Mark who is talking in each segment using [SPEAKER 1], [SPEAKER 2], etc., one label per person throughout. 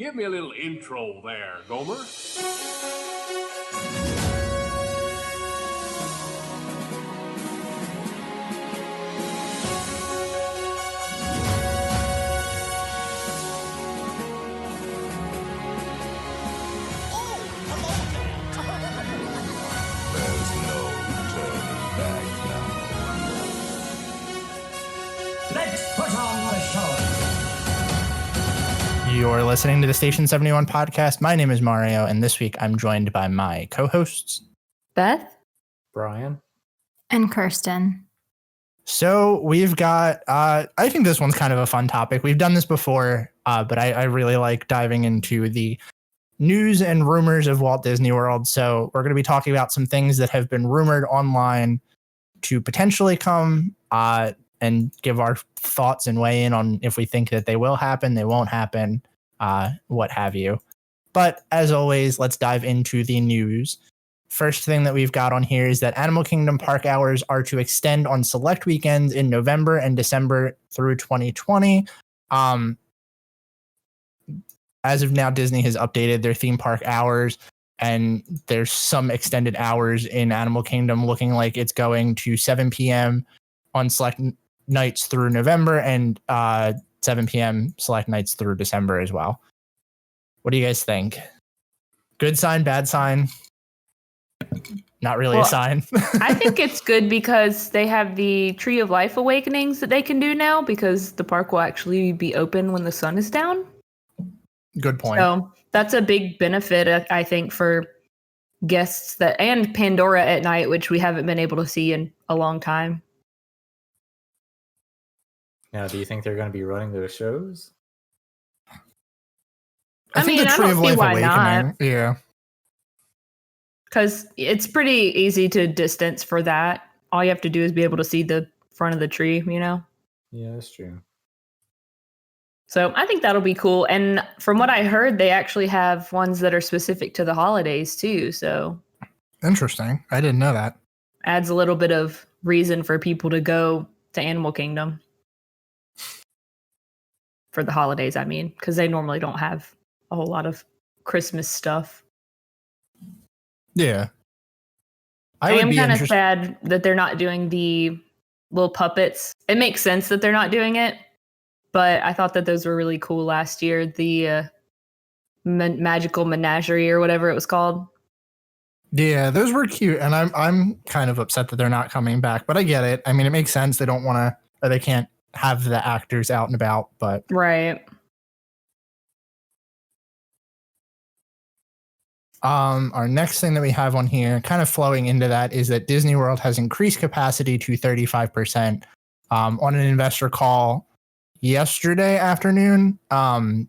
[SPEAKER 1] give me a little intro there, Gomer.
[SPEAKER 2] There's no turning back now.
[SPEAKER 3] Let's put on the show.
[SPEAKER 4] You're listening to the Station 71 podcast. My name is Mario, and this week I'm joined by my co-hosts,
[SPEAKER 5] Beth,
[SPEAKER 6] Brian,
[SPEAKER 5] and Kirsten.
[SPEAKER 4] So we've got, I think this one's kind of a fun topic. We've done this before, but I really like diving into the news and rumors of Walt Disney World. So we're going to be talking about some things that have been rumored online to potentially come, and give our thoughts and weigh in on if we think that they will happen, they won't happen, what have you. But as always, let's dive into the news. First thing that we've got on here is that Animal Kingdom park hours are to extend on select weekends in November and December through 2020. As of now, Disney has updated their theme park hours, and there's some extended hours in Animal Kingdom looking like it's going to 7 p.m. on select nights through November and 7 p.m. select nights through December as well. What do you guys think? Good sign, bad sign? Not really a sign.
[SPEAKER 5] I think it's good because they have the Tree of Life awakenings that they can do now because the park will actually be open when the sun is down.
[SPEAKER 4] Good point.
[SPEAKER 5] So that's a big benefit, I think, for guests and Pandora at night, which we haven't been able to see in a long time.
[SPEAKER 6] now do you think they're going to be running those shows?
[SPEAKER 4] I think
[SPEAKER 5] mean,
[SPEAKER 4] the
[SPEAKER 5] I
[SPEAKER 4] Tree
[SPEAKER 5] don't
[SPEAKER 4] of
[SPEAKER 5] see
[SPEAKER 4] Life
[SPEAKER 5] why
[SPEAKER 4] Awakening.
[SPEAKER 5] not.
[SPEAKER 4] Yeah.
[SPEAKER 5] Because it's pretty easy to distance for that. All you have to do is be able to see the front of the tree, you know?
[SPEAKER 6] Yeah, that's true.
[SPEAKER 5] So I think that'll be cool. And from what I heard, they actually have ones that are specific to the holidays too. So
[SPEAKER 4] Interesting. I didn't know that.
[SPEAKER 5] adds a little bit of reason for people to go to Animal Kingdom. For the holidays, I mean, because they normally don't have a whole lot of Christmas stuff.
[SPEAKER 4] Yeah.
[SPEAKER 5] I am kind of sad that they're not doing the little puppets. It makes sense that they're not doing it, but I thought that those were really cool last year. The magical menagerie or whatever it was called.
[SPEAKER 4] Yeah, those were cute, and I'm kind of upset that they're not coming back, but I get it. I mean, it makes sense. They don't want to, or they can't have the actors out and about, but
[SPEAKER 5] Right.
[SPEAKER 4] Our next thing that we have on here, kind of flowing into that, is that Disney World has increased capacity to 35%. On an investor call yesterday afternoon, Bob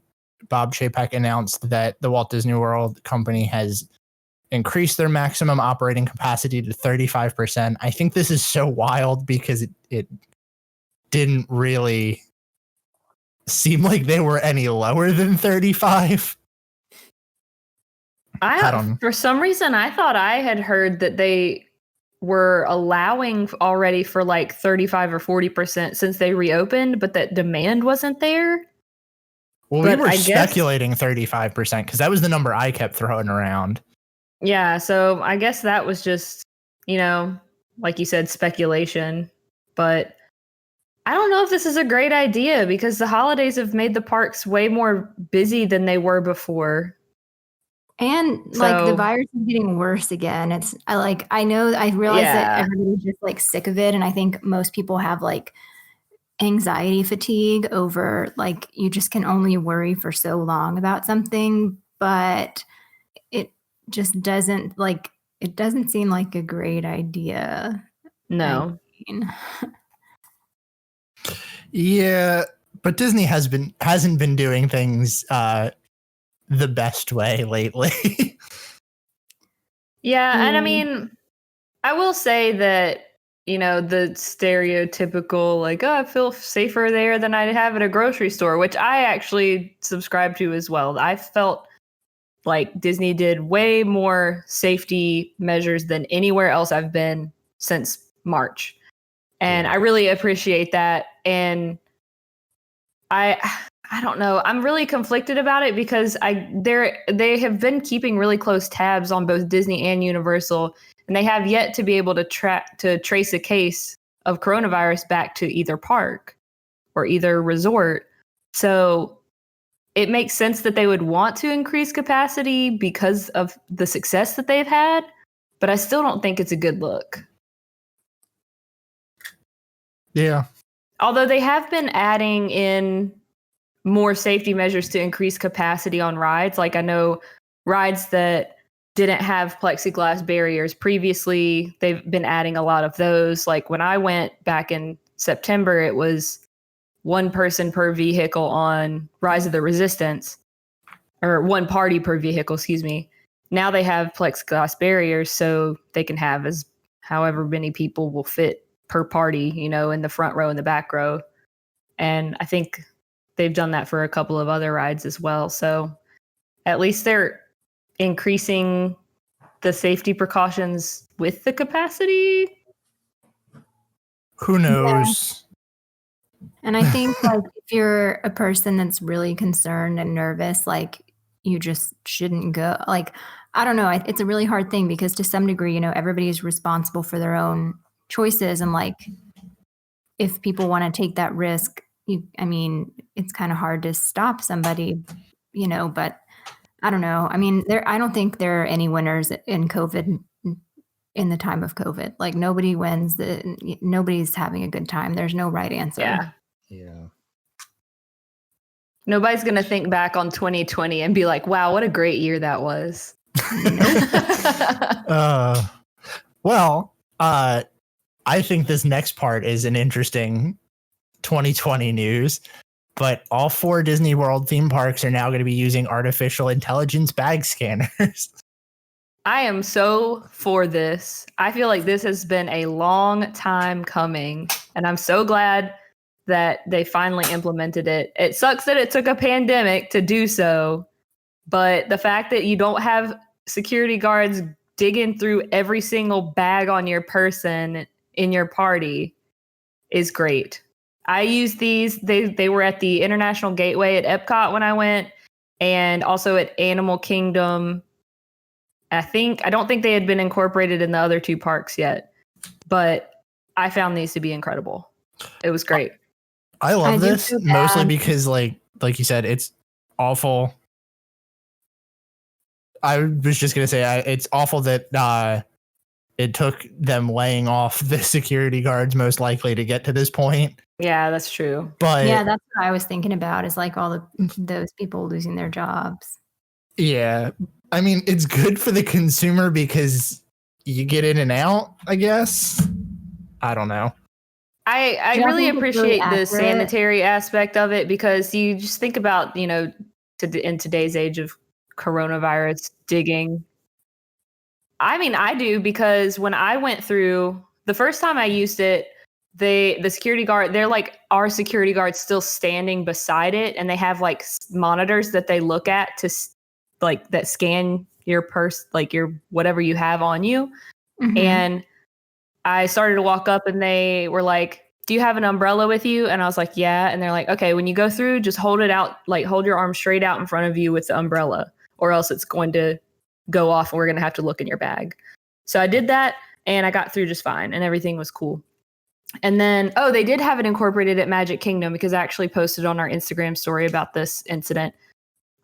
[SPEAKER 4] Chapek announced that the Walt Disney World Company has increased their maximum operating capacity to 35%. I think this is so wild because it didn't really seem like they were any lower than 35. I don't know.
[SPEAKER 5] For some reason, I thought I had heard that they were allowing already for like 35 or 40% since they reopened, but that demand wasn't there.
[SPEAKER 4] Well,
[SPEAKER 5] But
[SPEAKER 4] we were
[SPEAKER 5] I guess-
[SPEAKER 4] speculating 35% because that was the number I kept throwing around.
[SPEAKER 5] Yeah, so I guess that was just, like you said, speculation. But I don't know if this is a great idea because the holidays have made the parks way more busy than they were before.
[SPEAKER 7] And the
[SPEAKER 5] So-
[SPEAKER 7] virus is getting worse again. I realize
[SPEAKER 5] Yeah.
[SPEAKER 7] that everybody's just like sick of it. And I think most people have like anxiety fatigue over like you just can only worry for so long about something, but it just doesn't seem like a great idea.
[SPEAKER 5] No.
[SPEAKER 7] I mean,
[SPEAKER 4] Yeah, but Disney hasn't been doing things the best way lately.
[SPEAKER 5] Yeah, and I mean, I will say that, the stereotypical, like, oh, I feel safer there than I have at a grocery store, which I actually subscribe to as well. I felt like Disney did way more safety measures than anywhere else I've been since March. And I really appreciate that. And I I don't know. I'm really conflicted about it because they have been keeping really close tabs on both Disney and Universal, and they have yet to be able to trace a case of coronavirus back to either park or either resort. So it makes sense that they would want to increase capacity because of the success that they've had, but I still don't think it's a good look.
[SPEAKER 4] Yeah.
[SPEAKER 5] Although they have been adding in more safety measures to increase capacity on rides. Like I know rides that didn't have plexiglass barriers previously, they've been adding a lot of those. Like when I went back in September, it was one person per vehicle on Rise of the Resistance, or one party per vehicle, excuse me. Now they have plexiglass barriers so they can have as however many people will fit per party, in the front row and the back row. And I think they've done that for a couple of other rides as well. So at least they're increasing the safety precautions with the capacity.
[SPEAKER 4] Who knows?
[SPEAKER 7] Yeah. And I think like if you're a person that's really concerned and nervous, like you just shouldn't go. Like, I don't know. It's a really hard thing because to some degree, everybody is responsible for their own choices. And like, if people want to take that risk, it's kind of hard to stop somebody, but I don't know. I don't think there are any winners in COVID in the time of COVID. Like nobody wins. Nobody's having a good time. There's no right answer.
[SPEAKER 6] Yeah.
[SPEAKER 5] Nobody's going to think back on 2020 and be like, wow, what a great year that was.
[SPEAKER 4] I think this next part is an interesting 2020 news, but all 4 Disney World theme parks are now going to be using artificial intelligence bag scanners.
[SPEAKER 5] I am so for this. I feel like this has been a long time coming, and I'm so glad that they finally implemented it. It sucks that it took a pandemic to do so, but the fact that you don't have security guards digging through every single bag on your person in your party is great. I used these. They were at the International Gateway at Epcot when I went, and also at Animal Kingdom. I don't think they had been incorporated in the other 2 parks yet, but I found these to be incredible. It was great.
[SPEAKER 4] I love this mostly because like you said, it's awful. I was just going to say it's awful that it took them laying off the security guards most likely to get to this point.
[SPEAKER 5] Yeah, that's true.
[SPEAKER 4] But
[SPEAKER 7] yeah, that's what I was thinking about is like all those people losing their jobs.
[SPEAKER 4] Yeah. It's good for the consumer because you get in and out, I guess. I don't know.
[SPEAKER 5] I really appreciate the sanitary aspect of it because you just think about, in today's age of coronavirus digging. I do because when I went through the first time I used it, the security guard, they're like our security guards still standing beside it, and they have like monitors that they look at to like that scan your purse, like your whatever you have on you. Mm-hmm. And I started to walk up and they were like, do you have an umbrella with you? And I was like, yeah. And they're like, okay, when you go through, just hold it out, like hold your arm straight out in front of you with the umbrella, or else it's going to go off and we're going to have to look in your bag. So I did that and I got through just fine and everything was cool. And then, they did have it incorporated at Magic Kingdom because I actually posted on our Instagram story about this incident.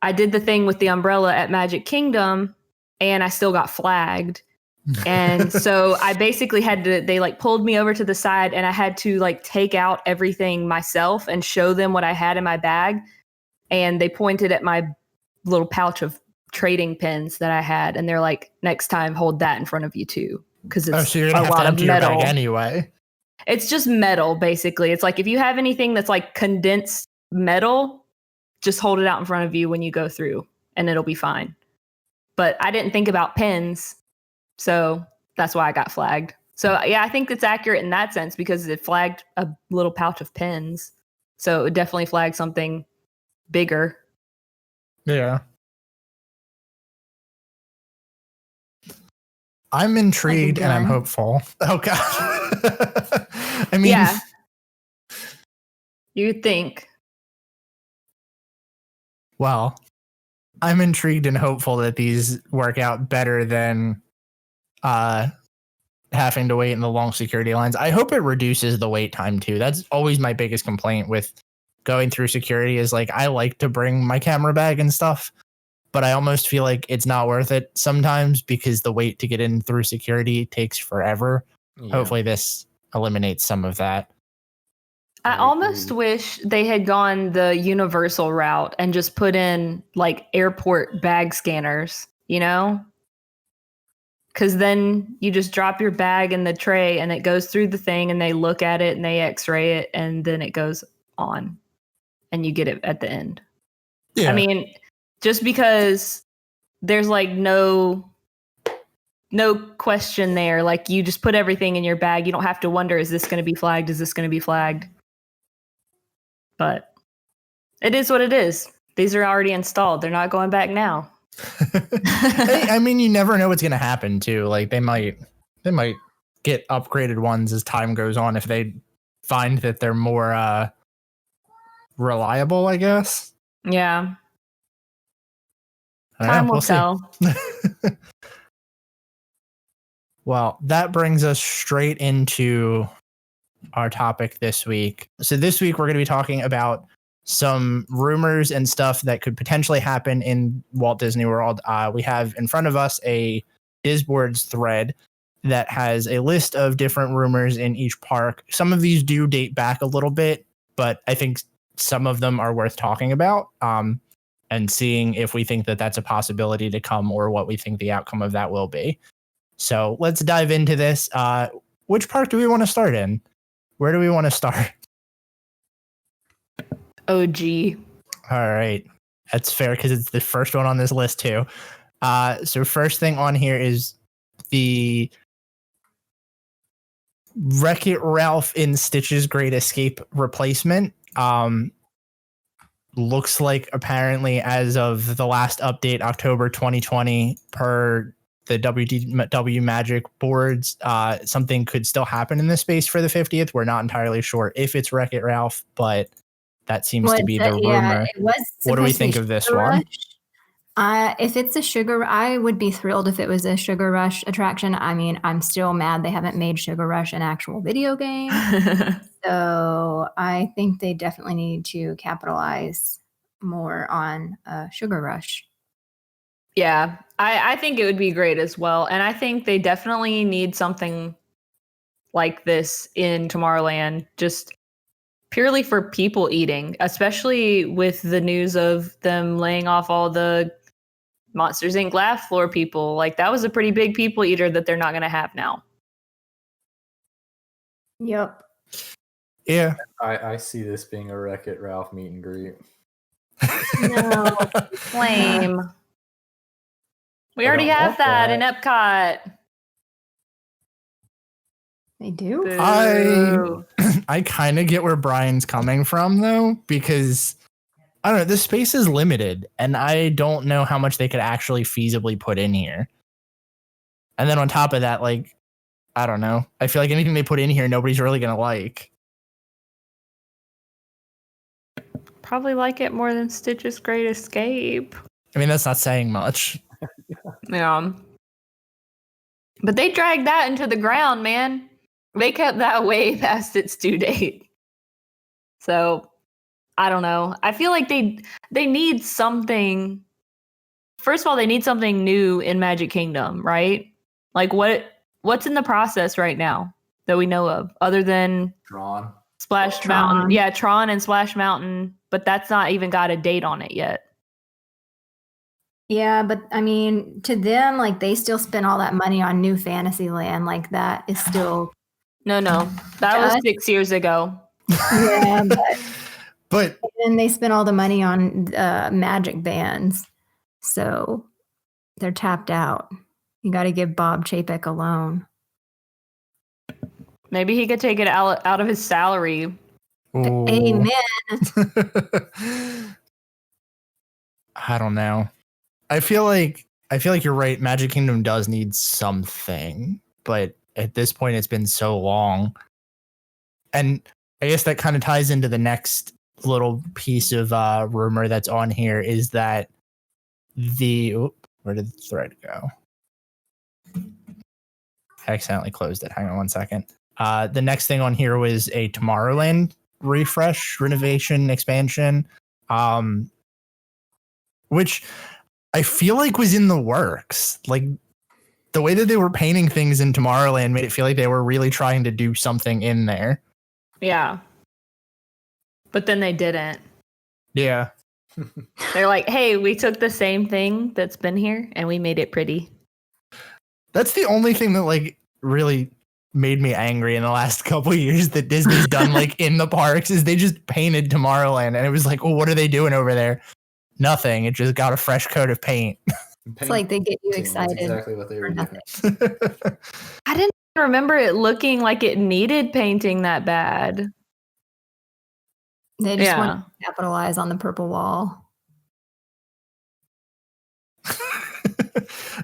[SPEAKER 5] I did the thing with the umbrella at Magic Kingdom and I still got flagged. And so I basically they like pulled me over to the side and I had to like take out everything myself and show them what I had in my bag. And they pointed at my little pouch of trading pins that I had. And they're like, next time, hold that in front of you too. Because it's
[SPEAKER 4] so you're gonna
[SPEAKER 5] a
[SPEAKER 4] have
[SPEAKER 5] lot
[SPEAKER 4] to empty
[SPEAKER 5] of metal.
[SPEAKER 4] your bag anyway.
[SPEAKER 5] It's just metal, basically. It's like if you have anything that's like condensed metal, just hold it out in front of you when you go through and it'll be fine. But I didn't think about pins. So that's why I got flagged. So yeah, I think it's accurate in that sense because it flagged a little pouch of pins. So it would definitely flag something bigger.
[SPEAKER 4] Yeah. I'm intrigued and I'm hopeful. Oh God.
[SPEAKER 5] Yeah. You'd think.
[SPEAKER 4] Well, I'm intrigued and hopeful that these work out better than having to wait in the long security lines. I hope it reduces the wait time too. That's always my biggest complaint with going through security is like I like to bring my camera bag and stuff, but I almost feel like it's not worth it sometimes because the wait to get in through security takes forever.
[SPEAKER 6] Yeah.
[SPEAKER 4] Hopefully this eliminates some of that.
[SPEAKER 5] I almost wish they had gone the universal route and just put in like airport bag scanners, you know? Because then you just drop your bag in the tray and it goes through the thing and they look at it and they x-ray it and then it goes on and you get it at the end.
[SPEAKER 4] Yeah.
[SPEAKER 5] I mean, just because there's like no question there. Like you just put everything in your bag. You don't have to wonder, is this going to be flagged? Is this going to be flagged? But it is what it is. These are already installed. They're not going back now.
[SPEAKER 4] I mean, you never know what's going to happen too. Like they might get upgraded ones as time goes on if they find that they're more reliable, I guess.
[SPEAKER 5] Yeah.
[SPEAKER 4] I don't
[SPEAKER 5] Time
[SPEAKER 4] know.
[SPEAKER 5] will
[SPEAKER 4] We'll see.
[SPEAKER 5] tell.
[SPEAKER 4] Well, that brings us straight into our topic this week. So this week we're going to be talking about some rumors and stuff that could potentially happen in Walt Disney World. We have in front of us a Disboards thread that has a list of different rumors in each park. Some of these do date back a little bit, but I think some of them are worth talking about and seeing if we think that that's a possibility to come or what we think the outcome of that will be. So let's dive into this. Which park do we want to start in? Where do we want to start?
[SPEAKER 5] OG.
[SPEAKER 4] All right. That's fair because it's the first one on this list too. So first thing on here is the Wreck-It Ralph in Stitch's Great Escape replacement. Looks like apparently as of the last update, October 2020, per the WDW Magic boards, something could still happen in this space for the 50th. We're not entirely sure if it's Wreck-It Ralph, but that seems to be the rumor.
[SPEAKER 7] Yeah, it was.
[SPEAKER 4] What do we
[SPEAKER 7] supposed to be
[SPEAKER 4] think of this
[SPEAKER 7] Sugar
[SPEAKER 4] one?
[SPEAKER 7] Rush. If it's a Sugar, I would be thrilled if it was a Sugar Rush attraction. I mean, I'm still mad they haven't made Sugar Rush an actual video game. So I think they definitely need to capitalize more on Sugar Rush.
[SPEAKER 5] Yeah, I think it would be great as well. And I think they definitely need something like this in Tomorrowland, just purely for people eating, especially with the news of them laying off all the Monsters Inc. laugh floor people. Like that was a pretty big people eater that they're not going to have now.
[SPEAKER 7] Yep.
[SPEAKER 4] Yeah.
[SPEAKER 6] I see this being a Wreck-It Ralph meet and greet.
[SPEAKER 5] No, lame. We
[SPEAKER 6] I
[SPEAKER 5] already
[SPEAKER 6] don't
[SPEAKER 5] have
[SPEAKER 6] want
[SPEAKER 5] that in
[SPEAKER 6] that.
[SPEAKER 5] Epcot.
[SPEAKER 7] They do.
[SPEAKER 5] Boo.
[SPEAKER 4] I kind of get where Brian's coming from though, because I don't know, this space is limited and I don't know how much they could actually feasibly put in here. And then on top of that, like, I don't know. I feel like anything they put in here, nobody's really going to like.
[SPEAKER 5] Probably like it more than Stitch's Great Escape.
[SPEAKER 4] I mean, that's not saying much.
[SPEAKER 5] Yeah. But they dragged that into the ground, man. They kept that way past its due date. So, I don't know. I feel like they need something. First of all, they need something new in Magic Kingdom, right? Like what's in the process right now that we know of other than
[SPEAKER 6] Drawn.
[SPEAKER 5] Splash
[SPEAKER 7] Tron.
[SPEAKER 5] Mountain? Yeah, Tron and Splash Mountain, but that's not even got a date on it yet.
[SPEAKER 7] Yeah, but I mean, to them, like they still spent all that money on New Fantasyland. Like that is still.
[SPEAKER 5] No. That was
[SPEAKER 7] Us?
[SPEAKER 5] 6 years ago.
[SPEAKER 7] Yeah,
[SPEAKER 4] But
[SPEAKER 7] and they spent all the money on magic bands, so they're tapped out. You got to give Bob Chapek a loan.
[SPEAKER 5] Maybe he could take it out of his salary.
[SPEAKER 7] Amen.
[SPEAKER 4] I don't know. I feel like you're right. Magic Kingdom does need something, but at this point, it's been so long, and I guess that kind of ties into the next little piece of rumor that's on here is that where did the thread go? I accidentally closed it. Hang on one second. The next thing on here was a Tomorrowland refresh, renovation, expansion, which I feel like was in the works. Like the way that they were painting things in Tomorrowland made it feel like they were really trying to do something in there.
[SPEAKER 5] Yeah. But then they didn't.
[SPEAKER 4] Yeah.
[SPEAKER 5] They're like, hey, we took the same thing that's been here and we made it pretty.
[SPEAKER 4] That's the only thing that like really made me angry in the last couple of years that Disney's done like in the parks is they just painted Tomorrowland and it was like, well, what are they doing over there? Nothing. It just got a fresh coat of paint.
[SPEAKER 7] It's like they get you excited.
[SPEAKER 6] That's exactly what they were doing.
[SPEAKER 5] I didn't remember it looking like it needed painting that bad.
[SPEAKER 7] They just want to capitalize on the purple wall.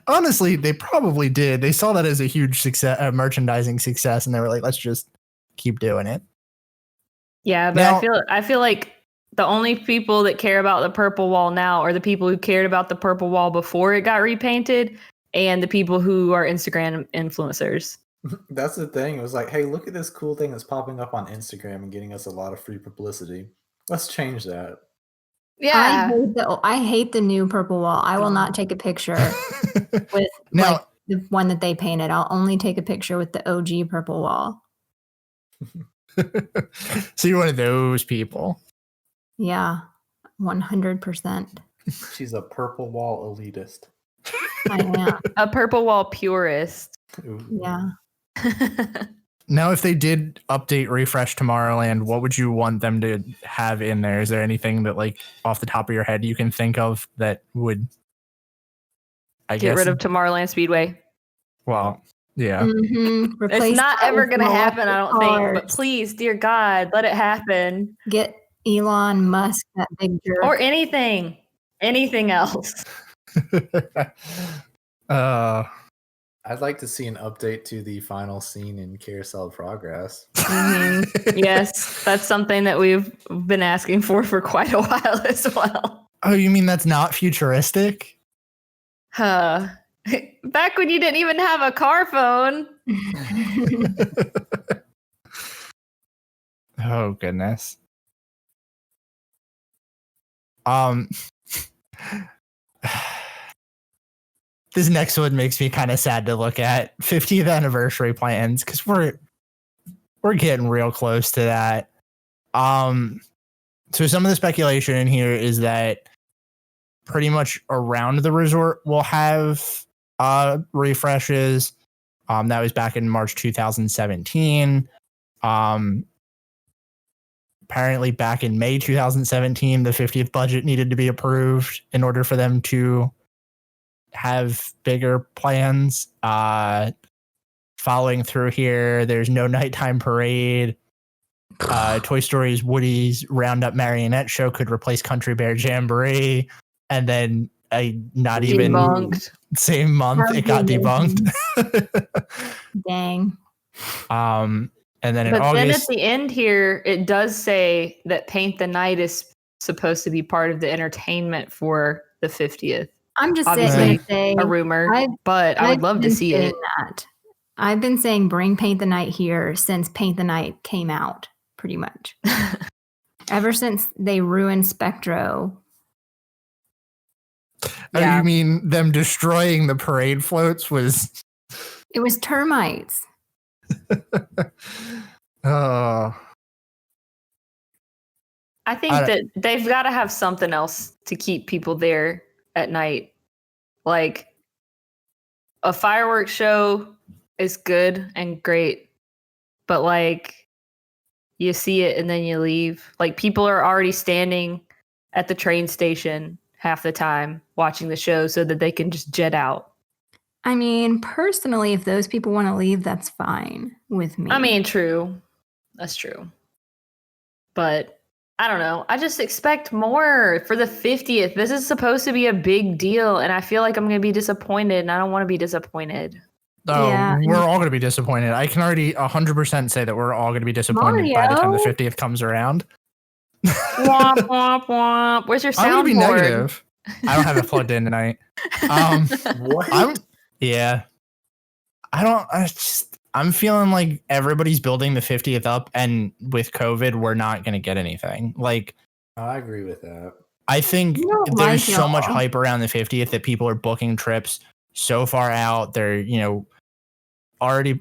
[SPEAKER 4] Honestly, they probably did. They saw that as a huge success, merchandising success, and they were like, let's just keep doing it.
[SPEAKER 5] Yeah, but now, I feel like the only people that care about the purple wall now are the people who cared about the purple wall before it got repainted and the people who are Instagram influencers.
[SPEAKER 6] That's the thing. It was like, hey, look at this cool thing that's popping up on Instagram and getting us a lot of free publicity. Let's change that.
[SPEAKER 5] Yeah.
[SPEAKER 7] I hate the new purple wall. I will not take a picture with like the one that they painted. I'll only take a picture with the OG purple wall.
[SPEAKER 4] So you're one of those people.
[SPEAKER 7] Yeah, 100%.
[SPEAKER 6] She's a purple wall elitist.
[SPEAKER 7] I am.
[SPEAKER 5] A purple wall purist.
[SPEAKER 6] Ooh.
[SPEAKER 7] Yeah.
[SPEAKER 4] Now, if they did update refresh Tomorrowland, what would you want them to have in there? Is there anything that, like, off the top of your head you can think of that would,
[SPEAKER 5] get rid of Tomorrowland Speedway?
[SPEAKER 4] Well, yeah.
[SPEAKER 7] Mm-hmm.
[SPEAKER 5] It's not ever going to happen, I don't think. But please, dear God, let it happen.
[SPEAKER 7] Get Elon Musk, that big jerk.
[SPEAKER 5] Or anything else.
[SPEAKER 6] I'd like to see an update to the final scene in Carousel of Progress.
[SPEAKER 5] Mm-hmm. Yes, that's something that we've been asking for quite a while as well.
[SPEAKER 4] Oh, you mean that's not futuristic?
[SPEAKER 5] Back when you didn't even have a car phone.
[SPEAKER 4] Oh, goodness. This next one makes me kind of sad to look at. 50th anniversary plans, because we're getting real close to that. So some of the speculation in here is that pretty much around the resort will have refreshes. That was back in March 2017. Apparently back in May 2017, the 50th budget needed to be approved in order for them to have bigger plans. Following through here, there's no nighttime parade. Toy Story's Woody's Roundup marionette show could replace Country Bear Jamboree, and then not even
[SPEAKER 5] debunked.
[SPEAKER 4] Same month it got debunked.
[SPEAKER 7] Dang.
[SPEAKER 4] And then in
[SPEAKER 5] August, then at the end here, it does say that Paint the Night is supposed to be part of the entertainment for the 50th.
[SPEAKER 7] I'm just
[SPEAKER 5] Obviously,
[SPEAKER 7] saying
[SPEAKER 5] a rumor, but I would love to see it.
[SPEAKER 7] That. I've been saying bring Paint the Night here since Paint the Night came out, pretty much. Ever since they ruined Spectro.
[SPEAKER 4] Yeah. You mean them destroying the parade floats was...
[SPEAKER 7] It was termites.
[SPEAKER 4] Oh.
[SPEAKER 5] I think that they've got to have something else to keep people there at night. Like a fireworks show is good and great, but like you see it and then you leave. Like people are already standing at the train station half the time watching the show so that they can just jet out.
[SPEAKER 7] I mean, personally, if those people want to leave, that's fine with me.
[SPEAKER 5] I mean, true. That's true. But I don't know. I just expect more for the 50th. This is supposed to be a big deal, and I feel like I'm going to be disappointed, and I don't want to be disappointed.
[SPEAKER 4] Oh,
[SPEAKER 7] Yeah.
[SPEAKER 4] we're all going to be disappointed. I can already 100% say that we're all going to be disappointed by the time the 50th comes around.
[SPEAKER 5] Womp, womp, womp. Where's your
[SPEAKER 4] I'm gonna be
[SPEAKER 5] soundboard?
[SPEAKER 4] negative. I don't have it plugged in tonight.
[SPEAKER 6] What?
[SPEAKER 4] Yeah. I'm feeling like everybody's building the 50th up, and with COVID, we're not gonna get anything. Like,
[SPEAKER 6] I agree with that.
[SPEAKER 4] I think
[SPEAKER 7] You don't
[SPEAKER 4] there's
[SPEAKER 7] like
[SPEAKER 4] so much
[SPEAKER 7] y'all.
[SPEAKER 4] hype around the 50th that people are booking trips so far out. They're, already.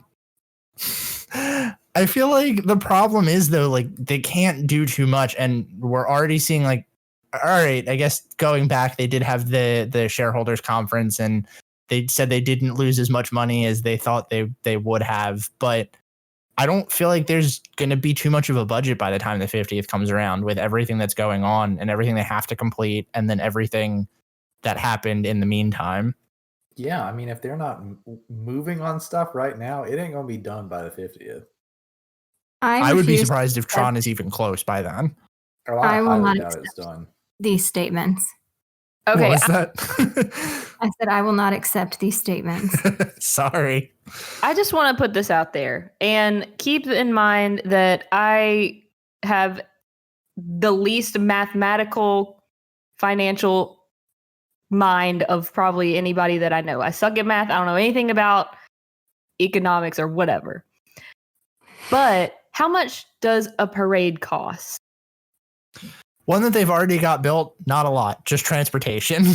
[SPEAKER 4] I feel like the problem is, though, like, they can't do too much, and we're already seeing, like, all right, I guess going back, they did have the shareholders conference, and they said they didn't lose as much money as they thought they would have, but I don't feel like there's going to be too much of a budget by the time the 50th comes around, with everything that's going on and everything they have to complete, and then everything that happened in the meantime.
[SPEAKER 6] Yeah, I mean, if they're not moving on stuff right now, it ain't gonna be done by the 50th.
[SPEAKER 4] I would be
[SPEAKER 7] refuse
[SPEAKER 4] surprised if
[SPEAKER 7] to
[SPEAKER 4] Tron
[SPEAKER 7] accept
[SPEAKER 4] is even close by then.
[SPEAKER 6] Oh,
[SPEAKER 7] I
[SPEAKER 6] I
[SPEAKER 7] will
[SPEAKER 6] highly
[SPEAKER 7] not
[SPEAKER 6] doubt it's
[SPEAKER 7] accept
[SPEAKER 6] done.
[SPEAKER 7] these statements.
[SPEAKER 5] Okay,
[SPEAKER 4] What was that?
[SPEAKER 7] I said I will not accept these statements.
[SPEAKER 4] Sorry.
[SPEAKER 5] I just want to put this out there and keep in mind that I have the least mathematical, financial mind of probably anybody that I know. I suck at math. I don't know anything about economics or whatever. But how much does a parade cost?
[SPEAKER 4] One that they've already got built, not a lot, just transportation.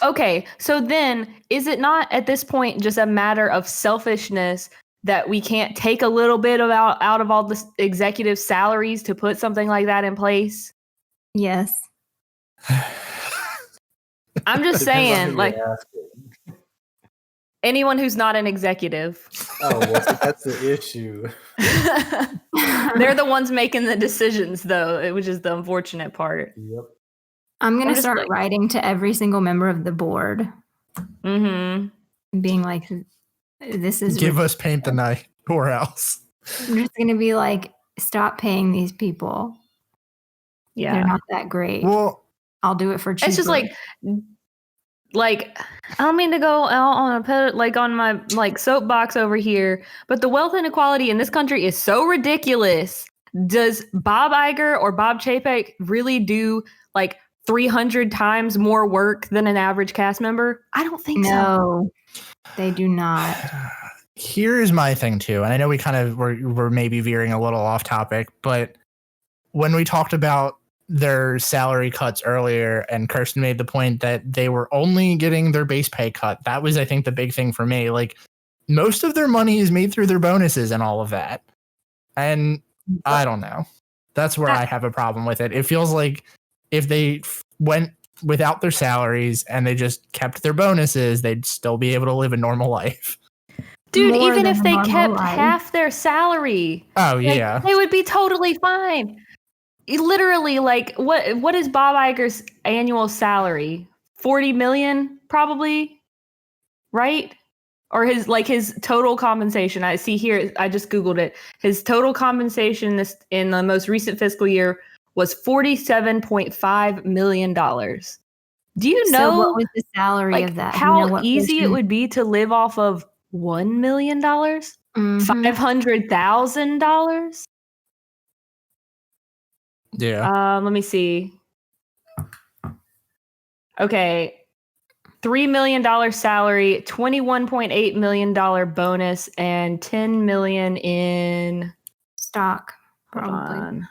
[SPEAKER 5] Okay, so then is it not at this point just a matter of selfishness that we can't take a little bit of out of all the executive salaries to put something like that in place?
[SPEAKER 7] Yes.
[SPEAKER 5] I'm just
[SPEAKER 6] Depends on who
[SPEAKER 5] saying,
[SPEAKER 6] you're
[SPEAKER 5] like,
[SPEAKER 6] asking.
[SPEAKER 5] anyone who's not an executive.
[SPEAKER 6] Oh, well, see, that's the issue.
[SPEAKER 5] They're the ones making the decisions, though, which is the unfortunate part.
[SPEAKER 6] Yep.
[SPEAKER 7] I'm
[SPEAKER 5] I'm
[SPEAKER 7] going to
[SPEAKER 5] just
[SPEAKER 7] start
[SPEAKER 5] like-
[SPEAKER 7] writing to every single member of the board,
[SPEAKER 5] Mm-hmm.
[SPEAKER 7] being like, this is
[SPEAKER 4] Give us paint the night or else.
[SPEAKER 7] I'm just going to be like, stop paying these people.
[SPEAKER 5] Yeah.
[SPEAKER 7] They're not that great.
[SPEAKER 4] Well,
[SPEAKER 7] I'll do it for cheaper.
[SPEAKER 5] It's just like I don't mean to go out on my soapbox over here, but the wealth inequality in this country is so ridiculous. Does Bob Iger or Bob Chapek really do like 300 times more work than an average cast member? I don't think so.
[SPEAKER 7] No, they do not.
[SPEAKER 4] here's my thing too, and I know we kind of we're maybe veering a little off topic, but when we talked about their salary cuts earlier, and Kirsten made the point that they were only getting their base pay cut, that was, I think, the big thing for me. Like, most of their money is made through their bonuses and all of that, and I don't know. That's where I have a problem with it. It feels like if they went without their salaries and they just kept their bonuses, they'd still be able to live a normal life.
[SPEAKER 5] Dude,
[SPEAKER 7] More
[SPEAKER 5] even
[SPEAKER 7] than
[SPEAKER 5] if
[SPEAKER 7] a
[SPEAKER 5] they
[SPEAKER 7] normal
[SPEAKER 5] kept
[SPEAKER 7] life.
[SPEAKER 5] half their salary,
[SPEAKER 4] Oh,
[SPEAKER 5] like,
[SPEAKER 4] yeah.
[SPEAKER 5] they would be totally fine. Literally, like, what is Bob Iger's annual salary? 40 million, probably, right? Or his total compensation. I see here, I just Googled it. His total compensation in the most recent fiscal year was $47.5 million. Do you know
[SPEAKER 7] So what was the salary
[SPEAKER 5] like,
[SPEAKER 7] of that? Do you
[SPEAKER 5] how
[SPEAKER 7] know what
[SPEAKER 5] easy it
[SPEAKER 7] portion?
[SPEAKER 5] would be to live off of $1 million?
[SPEAKER 7] Mhm.
[SPEAKER 5] $500,000?
[SPEAKER 4] Yeah.
[SPEAKER 5] Let me see. Okay. $3 million salary, $21.8 million bonus, and $10 million in
[SPEAKER 7] Stock,
[SPEAKER 5] hold
[SPEAKER 7] probably.
[SPEAKER 5] on.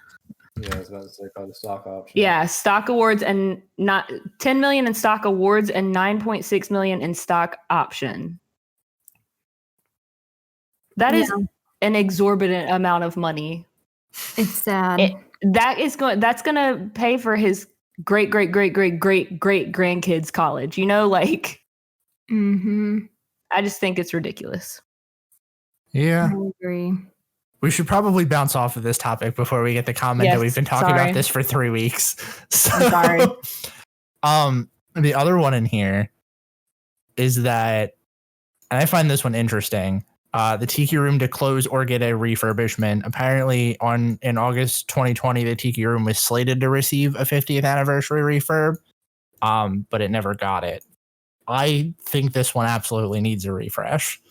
[SPEAKER 6] Yeah, I was about to say probably stock option.
[SPEAKER 5] Yeah, stock awards and not 10 million in stock awards and 9.6 million in stock option. That is an exorbitant amount of money.
[SPEAKER 7] It's sad.
[SPEAKER 5] That's going to pay for his great grandkids college. You know, like,
[SPEAKER 7] Mm-hmm.
[SPEAKER 5] I just think it's ridiculous.
[SPEAKER 4] Yeah.
[SPEAKER 7] I agree.
[SPEAKER 4] We should probably bounce off of this topic before we get the comment that
[SPEAKER 5] Yes,
[SPEAKER 4] we've been talking
[SPEAKER 5] sorry.
[SPEAKER 4] about this for 3 weeks. So,
[SPEAKER 5] I'm sorry.
[SPEAKER 4] The other one in here is that, and I find this one interesting. The Tiki Room to close or get a refurbishment. Apparently, in August 2020, the Tiki Room was slated to receive a 50th anniversary refurb, but it never got it. I think this one absolutely needs a refresh.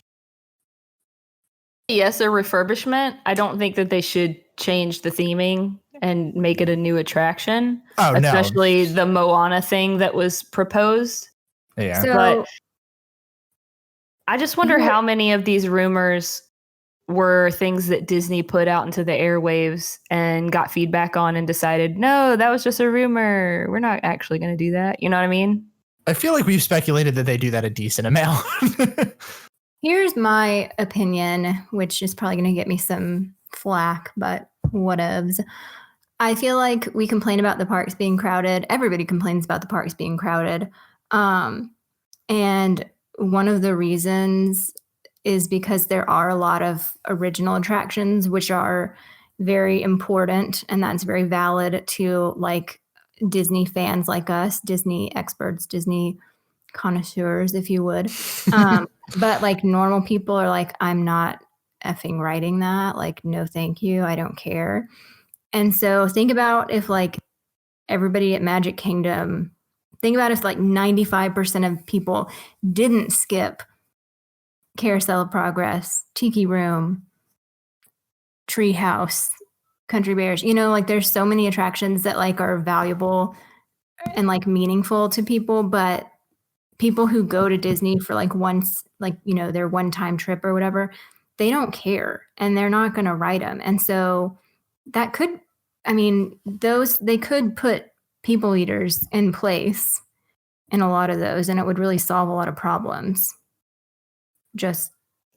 [SPEAKER 5] Yes, a refurbishment. I don't think that they should change the theming and make it a new attraction.
[SPEAKER 4] Oh, no.
[SPEAKER 5] Especially the Moana thing that was proposed.
[SPEAKER 4] Yeah.
[SPEAKER 7] So
[SPEAKER 5] But I just wonder how many of these rumors were things that Disney put out into the airwaves and got feedback on and decided, no, that was just a rumor. We're not actually going to do that. You know what I mean?
[SPEAKER 4] I feel like we've speculated that they do that a decent amount.
[SPEAKER 7] here's my opinion, which is probably going to get me some flack, but whatevs. I feel like we complain about the parks being crowded. Everybody complains about the parks being crowded. And one of the reasons is because there are a lot of original attractions, which are very important. And that's very valid to like Disney fans like us, Disney experts, Disney connoisseurs, if you would. But like normal people are like, I'm not effing writing that. Like, no, thank you. I don't care. And so think about if like everybody at Magic Kingdom, think about if like 95% of people didn't skip Carousel of Progress, Tiki Room, Treehouse, Country Bears. You know, like there's so many attractions that like are valuable and like meaningful to people, but people who go to Disney for like once, like, you know, their one-time trip or whatever, they don't care and they're not going to write them. And so that could, I mean, they could put people eaters in place in a lot of those, and it would really solve a lot of problems.
[SPEAKER 5] I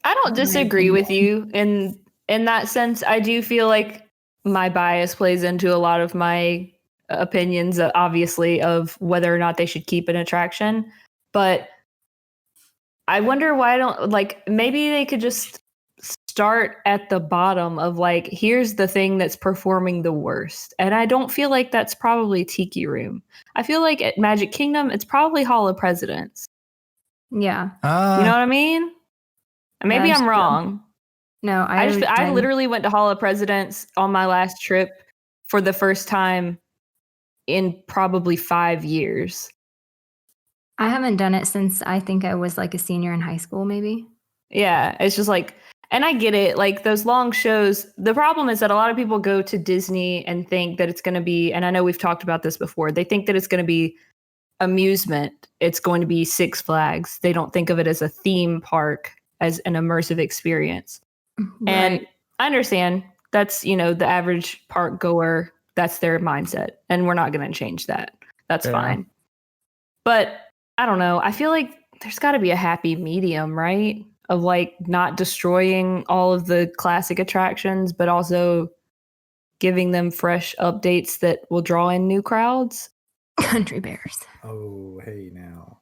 [SPEAKER 5] don't disagree with you in that sense. I do feel like my bias plays into a lot of my opinions, obviously, of whether or not they should keep an attraction. But I wonder why maybe they could just start at the bottom of like, here's the thing that's performing the worst. And I don't feel like that's probably Tiki Room. I feel like at Magic Kingdom, it's probably Hall of Presidents.
[SPEAKER 7] Yeah.
[SPEAKER 5] You know what I mean? Maybe I'm wrong.
[SPEAKER 7] No,
[SPEAKER 5] I literally went to Hall of Presidents on my last trip for the first time in probably 5 years.
[SPEAKER 7] I haven't done it since I think I was like a senior in high school, maybe.
[SPEAKER 5] Yeah, it's just like, and I get it, like those long shows. The problem is that a lot of people go to Disney and think that it's going to be, and I know we've talked about this before, they think that it's going to be amusement. It's going to be Six Flags. They don't think of it as a theme park, as an immersive experience. Right. And I understand that's, you know, the average park goer, that's their mindset. And we're not going to change that. That's fine. But I don't know. I feel like there's got to be a happy medium, right? Of like not destroying all of the classic attractions, but also giving them fresh updates that will draw in new crowds.
[SPEAKER 7] Country Bears.
[SPEAKER 6] Oh, hey now.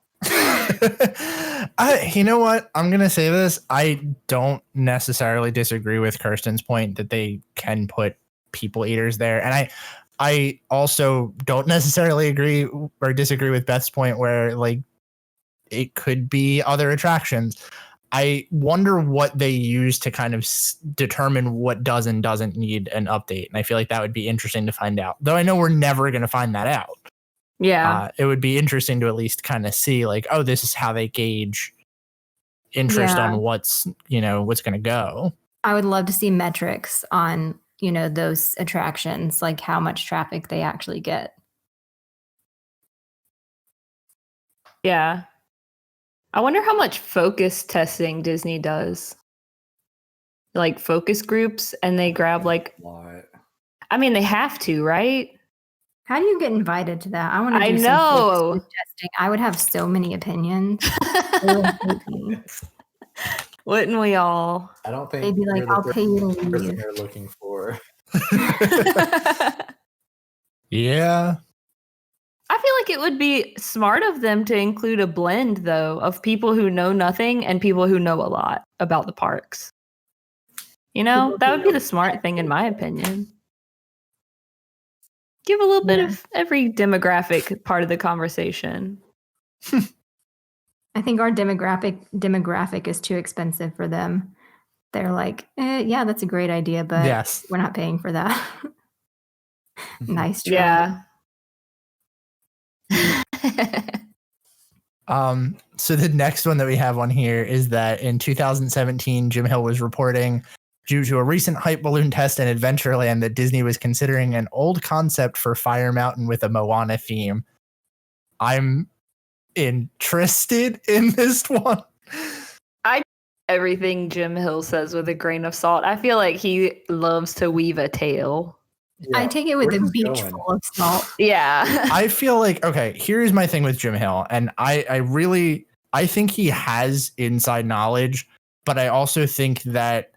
[SPEAKER 4] You know what? I'm going to say this. I don't necessarily disagree with Kirsten's point that they can put people eaters there. And I also don't necessarily agree or disagree with Beth's point where like it could be other attractions. I wonder what they use to kind of determine what does and doesn't need an update. And I feel like that would be interesting to find out, though I know we're never going to find that out.
[SPEAKER 5] Yeah.
[SPEAKER 4] It would be interesting to at least kind of see like, oh, this is how they gauge interest on what's going to go.
[SPEAKER 7] I would love to see metrics on, you know, those attractions, like how much traffic they actually get.
[SPEAKER 5] Yeah. I wonder how much focus testing Disney does. Like focus groups, and they grab like, I mean, they have to, right?
[SPEAKER 7] How do you get invited to that? I want to do some focus group testing. I would have so many opinions.
[SPEAKER 5] Wouldn't we all?
[SPEAKER 6] I don't think
[SPEAKER 7] they'd be like, I'll pay you to leave.
[SPEAKER 6] They're looking for.
[SPEAKER 4] Yeah.
[SPEAKER 5] I feel like it would be smart of them to include a blend, though, of people who know nothing and people who know a lot about the parks. You know, that would be the smart thing, in my opinion. Give a little bit of every demographic part of the conversation.
[SPEAKER 7] I think our demographic is too expensive for them. They're like, yeah, that's a great idea, but we're not paying for that. Nice try.
[SPEAKER 5] Yeah.
[SPEAKER 4] So the next one that we have on here is that in 2017, Jim Hill was reporting due to a recent hype balloon test in Adventureland that Disney was considering an old concept for Fire Mountain with a Moana theme. I'm interested in this one.
[SPEAKER 5] Everything Jim Hill says with a grain of salt. I feel like he loves to weave a tale.
[SPEAKER 6] Yeah,
[SPEAKER 7] I take it with
[SPEAKER 6] where's
[SPEAKER 7] a
[SPEAKER 6] this
[SPEAKER 7] beach
[SPEAKER 6] going?
[SPEAKER 7] full of salt.
[SPEAKER 5] Yeah.
[SPEAKER 4] I feel like, okay, here's my thing with Jim Hill. And I think he has inside knowledge, but I also think that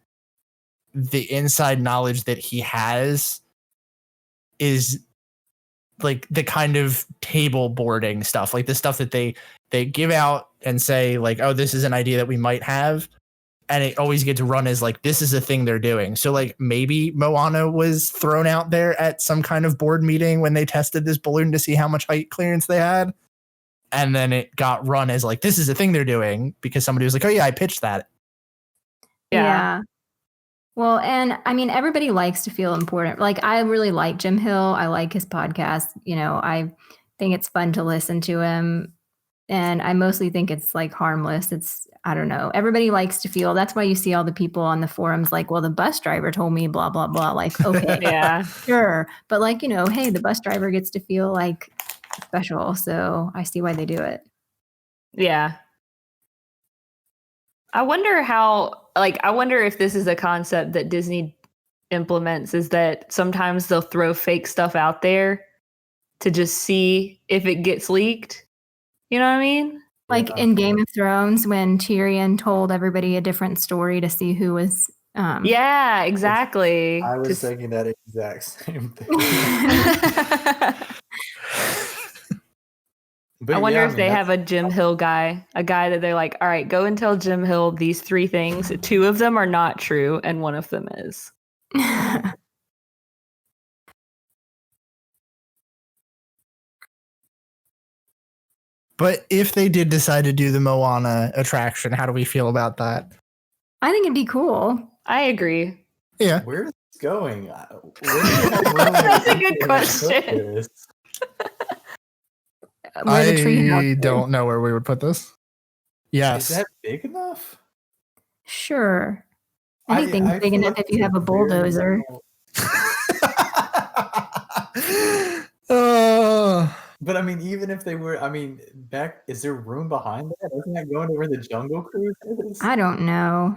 [SPEAKER 4] the inside knowledge that he has is like the kind of table boarding stuff, like the stuff that they give out and say like, oh, this is an idea that we might have. And it always gets run as like, this is a thing they're doing. So like maybe Moana was thrown out there at some kind of board meeting when they tested this balloon to see how much height clearance they had. And then it got run as like, this is a thing they're doing because somebody was like, oh yeah, I pitched that.
[SPEAKER 5] Yeah.
[SPEAKER 7] Well, and I mean, everybody likes to feel important. Like, I really like Jim Hill. I like his podcast. You know, I think it's fun to listen to him. And I mostly think it's like harmless. I don't know. Everybody likes to feel. That's why you see all the people on the forums like, well, the bus driver told me blah, blah, blah. Like, okay,
[SPEAKER 5] Yeah.
[SPEAKER 7] sure. But like, you know, hey, the bus driver gets to feel like special. So I see why they do it.
[SPEAKER 5] Yeah. I wonder if this is a concept that Disney implements, is that sometimes they'll throw fake stuff out there to just see if it gets leaked. You know what I mean?
[SPEAKER 7] Like in Game of Thrones, when Tyrion told everybody a different story to see who was.
[SPEAKER 5] Yeah, exactly.
[SPEAKER 6] I was thinking that exact same thing. But
[SPEAKER 5] I wonder
[SPEAKER 6] yeah,
[SPEAKER 5] if
[SPEAKER 6] mean,
[SPEAKER 5] they
[SPEAKER 6] that's-
[SPEAKER 5] have a Jim Hill guy, a guy that they're like, all right, go and tell Jim Hill these 3 things. 2 of them are not true, and 1 of them is.
[SPEAKER 4] But if they did decide to do the Moana attraction, how do we feel about that?
[SPEAKER 7] I think it'd be cool.
[SPEAKER 5] I agree.
[SPEAKER 4] Yeah.
[SPEAKER 6] Where is this going?
[SPEAKER 5] That's a good question.
[SPEAKER 7] Where the treehouse
[SPEAKER 4] I
[SPEAKER 7] is.
[SPEAKER 4] don't know where we would put this. Yes.
[SPEAKER 6] Is that big enough?
[SPEAKER 7] Sure. Anything's big
[SPEAKER 6] feel
[SPEAKER 7] enough
[SPEAKER 6] like
[SPEAKER 7] if you have a
[SPEAKER 6] it's very
[SPEAKER 7] bulldozer.
[SPEAKER 4] Uh,
[SPEAKER 6] But I mean, even if they were, I mean, is there room behind that? Isn't that going to where the Jungle Cruise is?
[SPEAKER 7] I don't know.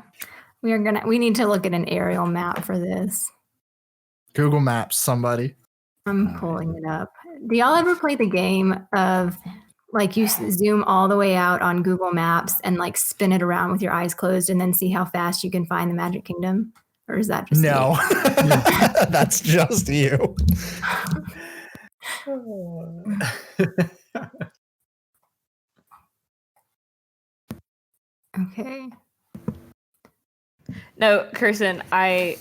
[SPEAKER 7] We need to look at an aerial map for this.
[SPEAKER 4] Google Maps, somebody.
[SPEAKER 7] I'm pulling it up. Do y'all ever play the game of like you zoom all the way out on Google Maps and like spin it around with your eyes closed and then see how fast you can find the Magic Kingdom? Or is that just
[SPEAKER 4] No, that's just you.
[SPEAKER 7] Okay.
[SPEAKER 5] No, Kirsten, I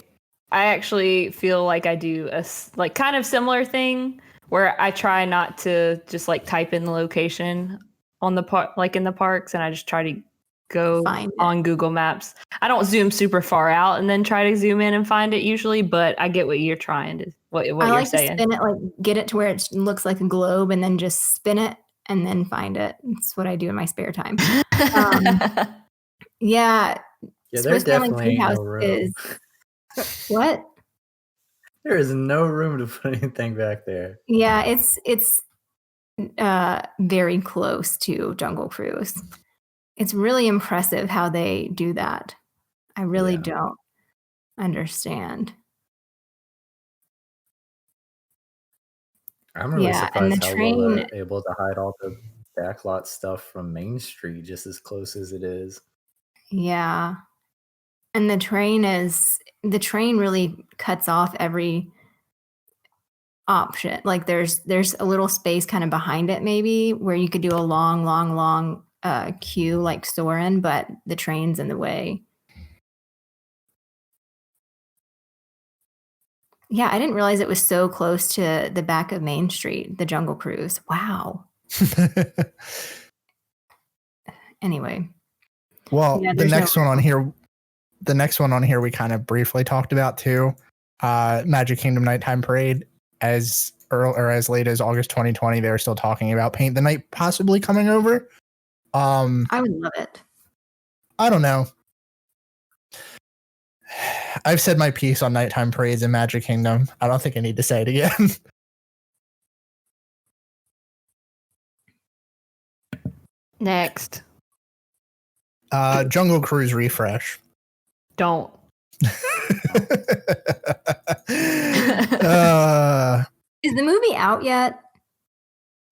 [SPEAKER 5] actually feel like I do a like kind of similar thing where I try not to just like type in the location on the like in the parks, and I just try to go
[SPEAKER 7] Find it.
[SPEAKER 5] on Google Maps. I don't zoom super far out and then try to zoom in and find it usually, but I get what you're trying to what
[SPEAKER 7] I
[SPEAKER 5] you're
[SPEAKER 7] like
[SPEAKER 5] saying.
[SPEAKER 7] to spin it, like get it to where it looks like a globe and then just spin it and then find it. It's what I do in my spare time. Yeah.
[SPEAKER 8] Yeah, there
[SPEAKER 7] Swiss Family
[SPEAKER 8] definitely ain't no
[SPEAKER 7] Treehouse
[SPEAKER 8] room.
[SPEAKER 7] is what?
[SPEAKER 8] There is no room to put anything back there.
[SPEAKER 7] Yeah, it's very close to Jungle Cruise. It's really impressive how they do that. I really don't understand.
[SPEAKER 8] I'm really
[SPEAKER 7] Yeah, and the
[SPEAKER 8] surprised how well
[SPEAKER 7] train-
[SPEAKER 8] they're able to hide all the backlot stuff from Main Street just as close as it is.
[SPEAKER 7] Yeah. And the train really cuts off every option. Like there's a little space kind of behind it maybe where you could do a long queue like Soarin', but the train's in the way. Yeah, I didn't realize it was so close to the back of Main Street, the Jungle Cruise. Wow. Anyway.
[SPEAKER 4] Well,
[SPEAKER 7] Yeah,
[SPEAKER 4] the
[SPEAKER 7] there's no-
[SPEAKER 4] next one on here we kind of briefly talked about too. Magic Kingdom Nighttime Parade, as late as August 2020, they were still talking about Paint the Night possibly coming over.
[SPEAKER 7] I would love it.
[SPEAKER 4] I don't know. I've said my piece on nighttime parades in Magic Kingdom. I don't think I need to say it again.
[SPEAKER 5] Next.
[SPEAKER 4] Jungle Cruise refresh.
[SPEAKER 5] Don't.
[SPEAKER 7] Is the movie out yet?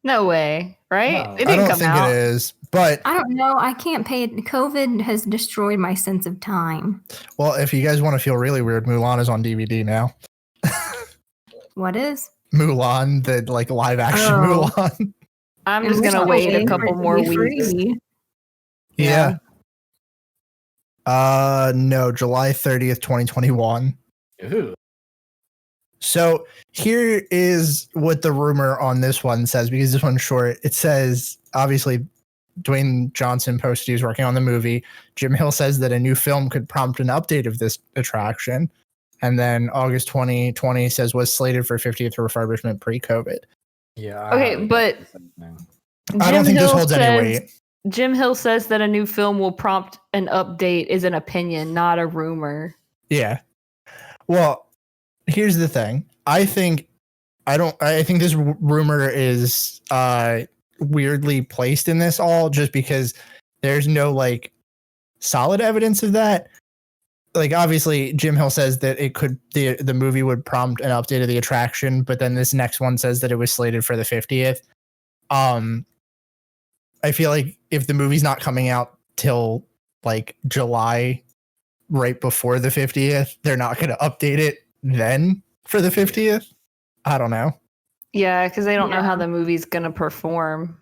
[SPEAKER 5] No way, right?
[SPEAKER 6] No.
[SPEAKER 5] It
[SPEAKER 4] I
[SPEAKER 5] didn't
[SPEAKER 4] don't
[SPEAKER 5] come
[SPEAKER 4] think
[SPEAKER 5] out.
[SPEAKER 4] it is, but
[SPEAKER 7] I don't know. I can't pay it. COVID has destroyed my sense of time.
[SPEAKER 4] well, if you guys want to feel really weird, Mulan is on DVD now.
[SPEAKER 7] What is?
[SPEAKER 4] Mulan, the like live action
[SPEAKER 7] Oh.
[SPEAKER 4] Mulan.
[SPEAKER 5] I'm
[SPEAKER 7] And
[SPEAKER 5] just
[SPEAKER 7] we're
[SPEAKER 5] gonna
[SPEAKER 7] still
[SPEAKER 5] wait a
[SPEAKER 7] waiting for
[SPEAKER 5] couple
[SPEAKER 7] it to
[SPEAKER 5] more
[SPEAKER 7] be
[SPEAKER 5] weeks.
[SPEAKER 7] free.
[SPEAKER 4] Yeah. No, July 30th, 2021.
[SPEAKER 6] Ooh.
[SPEAKER 4] So here is what the rumor on this one says, because this one's short. It says, obviously, Dwayne Johnson posted he's working on the movie. Jim Hill says that a new film could prompt an update of this attraction. And then August 2020 says was slated for 50th refurbishment pre-COVID.
[SPEAKER 6] Yeah.
[SPEAKER 5] Okay, but
[SPEAKER 4] I don't think this holds any weight.
[SPEAKER 5] Jim Hill says that a new film will prompt an update is an opinion, not a rumor.
[SPEAKER 4] Yeah. Well, here's the thing. I think this rumor is weirdly placed in this all just because there's no like solid evidence of that. Like obviously Jim Hill says that it could the movie would prompt an update of the attraction, but then this next one says that it was slated for the 50th. I feel like if the movie's not coming out till like July right before the 50th, they're not going to update it then for the 50th. I don't know.
[SPEAKER 5] Yeah, because they don't know how the movie's gonna perform.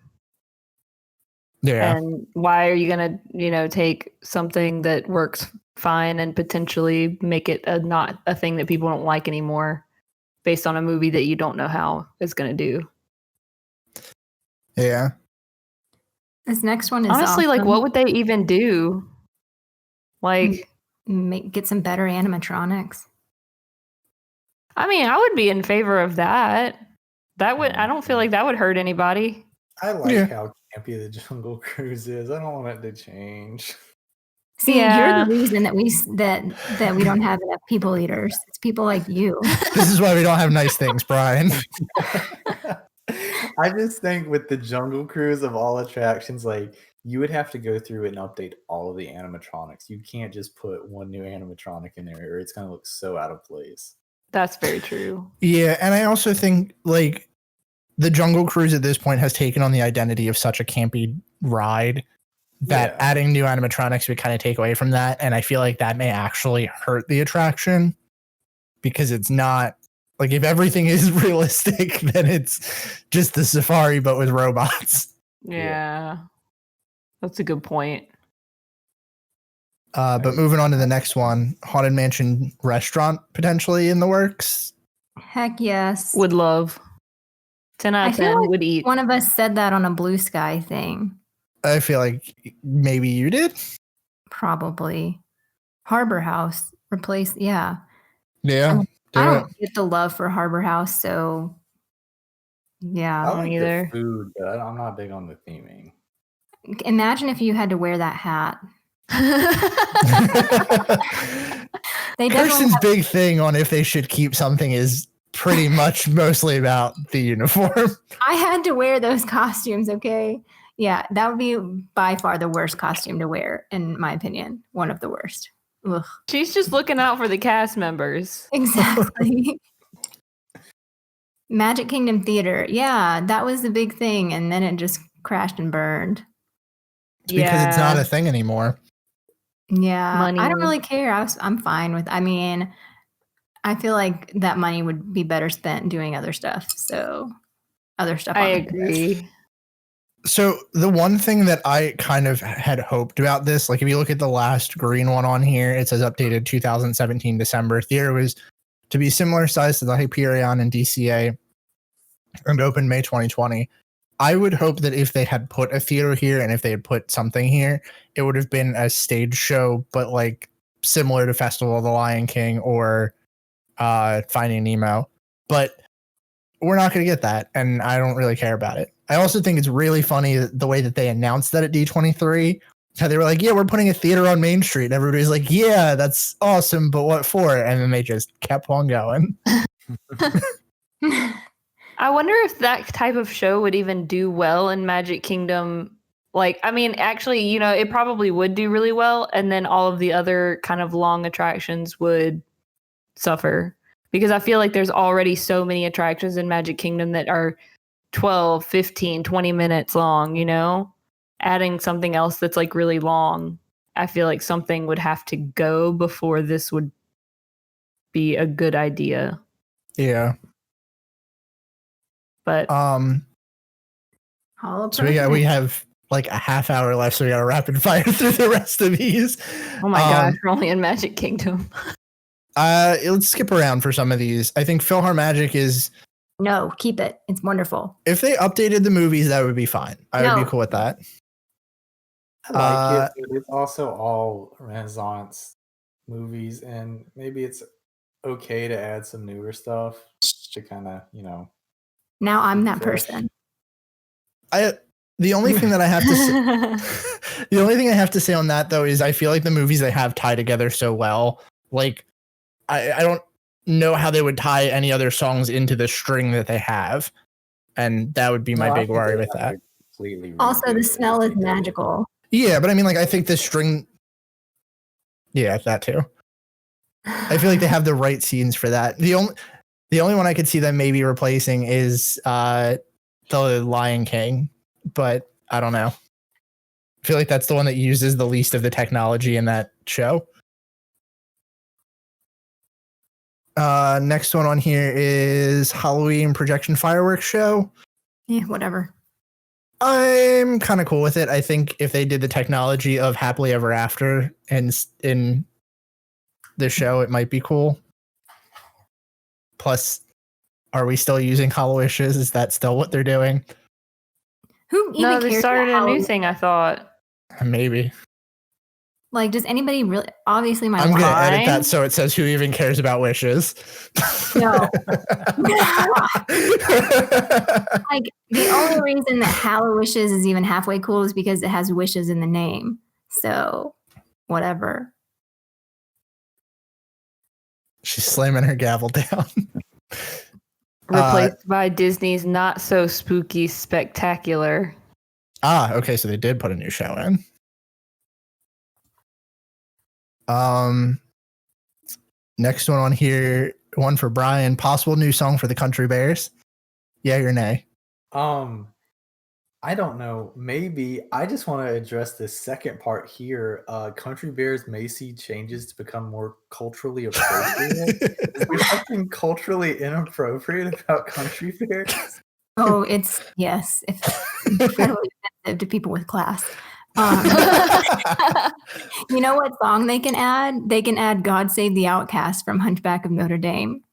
[SPEAKER 4] Yeah.
[SPEAKER 5] And why are you gonna, take something that works fine and potentially make it not a thing that people don't like anymore based on a movie that you don't know how it's gonna do?
[SPEAKER 4] Yeah.
[SPEAKER 7] This next one is
[SPEAKER 5] Honestly, like,
[SPEAKER 7] awesome.
[SPEAKER 5] what would they even do? Like,
[SPEAKER 7] Get some better animatronics.
[SPEAKER 5] I mean, I would be in favor of that. I don't feel like that would hurt anybody.
[SPEAKER 6] I like
[SPEAKER 4] Yeah.
[SPEAKER 6] how campy the Jungle Cruise is. I don't want it to change.
[SPEAKER 7] See,
[SPEAKER 5] Yeah.
[SPEAKER 7] you're the reason that we don't have enough people eaters. It's people like you.
[SPEAKER 4] This is why we don't have nice things, Brian.
[SPEAKER 6] I just think with the Jungle Cruise of all attractions, like you would have to go through and update all of the animatronics. You can't just put one new animatronic in there or it's going to look so out of place.
[SPEAKER 5] That's very true.
[SPEAKER 4] Yeah, and I also think like the Jungle Cruise at this point has taken on the identity of such a campy ride that adding new animatronics would kind of take away from that. And I feel like that may actually hurt the attraction because it's not like if everything is realistic, then it's just the safari, but with robots.
[SPEAKER 5] Yeah. That's a good point.
[SPEAKER 4] But moving on to the next one, Haunted Mansion restaurant potentially in the works.
[SPEAKER 7] Heck yes.
[SPEAKER 5] Would love. 10 out
[SPEAKER 7] I
[SPEAKER 5] of
[SPEAKER 7] feel
[SPEAKER 5] 10
[SPEAKER 7] like
[SPEAKER 5] would eat.
[SPEAKER 7] One of us said that on a Blue Sky thing.
[SPEAKER 4] I feel like maybe you did.
[SPEAKER 7] Probably. Harbor House replace. Yeah.
[SPEAKER 4] Yeah.
[SPEAKER 7] I don't get the love for Harbor House, so yeah.
[SPEAKER 6] I like
[SPEAKER 5] either.
[SPEAKER 6] the food, but I'm not big on the theming.
[SPEAKER 7] Imagine if you had to wear that hat. They definitely
[SPEAKER 4] Kirsten's
[SPEAKER 7] have-
[SPEAKER 4] big thing on if they should keep something is pretty much mostly about the uniform.
[SPEAKER 7] I had to wear those costumes, okay? Yeah, that would be by far the worst costume to wear, in my opinion. One of the worst. Ugh.
[SPEAKER 5] She's just looking out for the cast members.
[SPEAKER 7] Exactly. Magic Kingdom Theater. Yeah, that was the big thing, and then it just crashed and burned.
[SPEAKER 4] It's because it's not a thing anymore.
[SPEAKER 7] Yeah,
[SPEAKER 5] Money.
[SPEAKER 7] I don't really care. I'm fine with. I mean, I feel like that money would be better spent doing other stuff. So, other stuff.
[SPEAKER 5] I
[SPEAKER 7] on the list.
[SPEAKER 5] agree.
[SPEAKER 4] So the one thing that I kind of had hoped about this, like if you look at the last green one on here, it says updated 2017 December. Theater was to be similar size to the Hyperion and DCA and opened May 2020. I would hope that if they had put a theater here and if they had put something here, it would have been a stage show, but like similar to Festival of the Lion King or Finding Nemo. But we're not going to get that, and I don't really care about it. I also think it's really funny the way that they announced that at D23 how they were like, yeah, we're putting a theater on Main Street. And everybody's like, yeah, that's awesome, but what for? And then they just kept on going.
[SPEAKER 5] I wonder if that type of show would even do well in Magic Kingdom. Like, I mean, actually, you know, it probably would do really well. And then all of the other kind of long attractions would suffer. Because I feel like there's already so many attractions in Magic Kingdom that are 12, 15, 20 minutes long, you know? Adding something else that's like really long, I feel like something would have to go before this would be a good idea.
[SPEAKER 4] Yeah.
[SPEAKER 5] But
[SPEAKER 7] Hollow
[SPEAKER 4] so we
[SPEAKER 7] Permanent.
[SPEAKER 4] have like a half hour left, so we got to rapid fire through the rest of these.
[SPEAKER 5] oh my gosh, we're only in Magic Kingdom.
[SPEAKER 4] Let's skip around for some of these. I think PhilharMagic is.
[SPEAKER 7] No, keep it. It's wonderful.
[SPEAKER 4] If they updated the movies, that would be fine. I would
[SPEAKER 7] No.
[SPEAKER 4] be cool with that.
[SPEAKER 6] I like it, but it's also all Renaissance movies, and maybe it's okay to add some newer stuff to kind of, you know.
[SPEAKER 7] Now I'm that
[SPEAKER 6] Fresh.
[SPEAKER 7] person.
[SPEAKER 4] The only thing that I have to say, the only thing I have to say on that though is I feel like the movies they have tie together so well. Like I don't know how they would tie any other songs into the string that they have, and that would be my
[SPEAKER 6] No, I
[SPEAKER 4] big
[SPEAKER 6] think
[SPEAKER 4] worry
[SPEAKER 6] they
[SPEAKER 4] with
[SPEAKER 6] have
[SPEAKER 4] that.
[SPEAKER 6] to completely
[SPEAKER 7] Also,
[SPEAKER 6] redo
[SPEAKER 7] the
[SPEAKER 6] it
[SPEAKER 7] smell
[SPEAKER 6] if
[SPEAKER 7] is
[SPEAKER 6] they did it.
[SPEAKER 7] magical.
[SPEAKER 4] Yeah, but I mean, like I think the string. Yeah, that too. I feel like they have the right scenes for that. The only one I could see them maybe replacing is the Lion King, but I don't know. I feel like that's the one that uses the least of the technology in that show. Next one on here is Halloween projection fireworks show.
[SPEAKER 7] Yeah, whatever.
[SPEAKER 4] I'm kind of cool with it. I think if they did the technology of Happily Ever After and in the show, it might be cool. Plus, are we still using Hollow Wishes? Is that still what they're doing?
[SPEAKER 7] Who even
[SPEAKER 5] No, they
[SPEAKER 7] cares
[SPEAKER 5] started
[SPEAKER 7] about
[SPEAKER 5] a new
[SPEAKER 7] Halloween?
[SPEAKER 5] thing, I thought.
[SPEAKER 4] Maybe.
[SPEAKER 7] Like, does anybody really? Obviously, my
[SPEAKER 4] I'm going to
[SPEAKER 7] wife.
[SPEAKER 4] edit that so it says who even cares about wishes.
[SPEAKER 7] No. Like, the only reason that Hallow Wishes is even halfway cool is because it has wishes in the name. So, whatever.
[SPEAKER 4] She's slamming her gavel down.
[SPEAKER 5] Replaced by Disney's Not So Spooky Spectacular.
[SPEAKER 4] Okay, so they did put a new show in. Next one on here, one for Brian. Possible new song for the Country Bears. Yeah or nay?
[SPEAKER 6] I don't know. Maybe I just want to address this second part here. Country Bears may see changes to become more culturally appropriate. Is there something culturally inappropriate about Country Bears?
[SPEAKER 7] Oh, it's, yes. It's incredibly offensive to people with class. You know what song they can add? They can add God Save the Outcast from Hunchback of Notre Dame.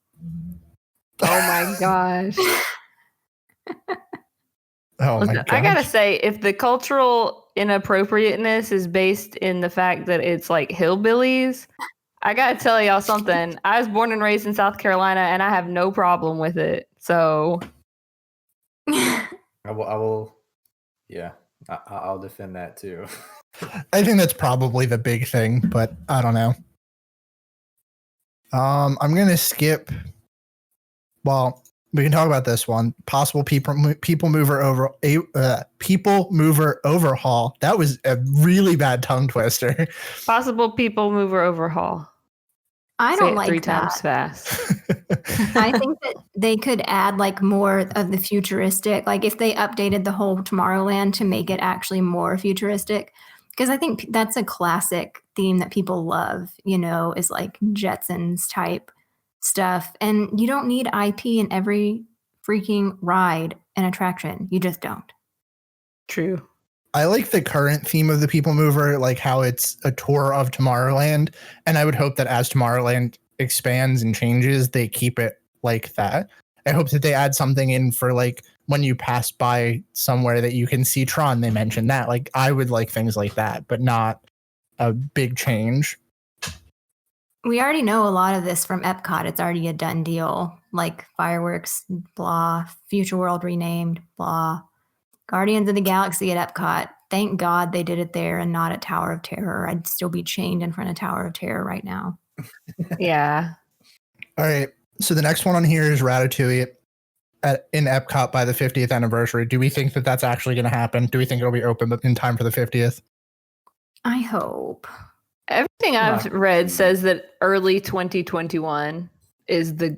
[SPEAKER 5] Oh my gosh.
[SPEAKER 4] Oh my
[SPEAKER 5] Listen,
[SPEAKER 4] god!
[SPEAKER 5] I gotta say, if the cultural inappropriateness is based in the fact that it's like hillbillies, I gotta tell y'all something. I was born and raised in South Carolina, and I have no problem with it. So
[SPEAKER 6] I will. Yeah, I'll defend that too.
[SPEAKER 4] I think that's probably the big thing, but I don't know. I'm gonna skip. Well, we can talk about this one. Possible people mover overhaul. That was a really bad tongue twister.
[SPEAKER 5] possible people mover overhaul.
[SPEAKER 7] I
[SPEAKER 5] Say
[SPEAKER 7] don't
[SPEAKER 5] it
[SPEAKER 7] like
[SPEAKER 5] 3
[SPEAKER 7] that.
[SPEAKER 5] times fast.
[SPEAKER 7] I think that they could add like more of the futuristic, like if they updated the whole Tomorrowland to make it actually more futuristic, because I think that's a classic theme that people love, you know, is like Jetsons type stuff. And you don't need IP in every freaking ride and attraction. You just don't.
[SPEAKER 5] True.
[SPEAKER 4] I like the current theme of the People Mover, like how it's a tour of Tomorrowland. And I would hope that as Tomorrowland expands and changes, they keep it like that. I hope that they add something in for like when you pass by somewhere that you can see Tron, they mentioned that. Like I would like things like that, but not a big change.
[SPEAKER 7] We already know a lot of this from Epcot. It's already a done deal. Like fireworks, blah, Future World renamed, blah. Guardians of the Galaxy at Epcot, thank God they did it there and not at Tower of Terror. I'd still be chained in front of Tower of Terror right now.
[SPEAKER 5] Yeah.
[SPEAKER 4] All right. So the next one on here is Ratatouille in Epcot by the 50th anniversary. Do we think that that's actually going to happen? Do we think it'll be open in time for the 50th?
[SPEAKER 7] I hope.
[SPEAKER 5] Everything I've read says that early 2021 is the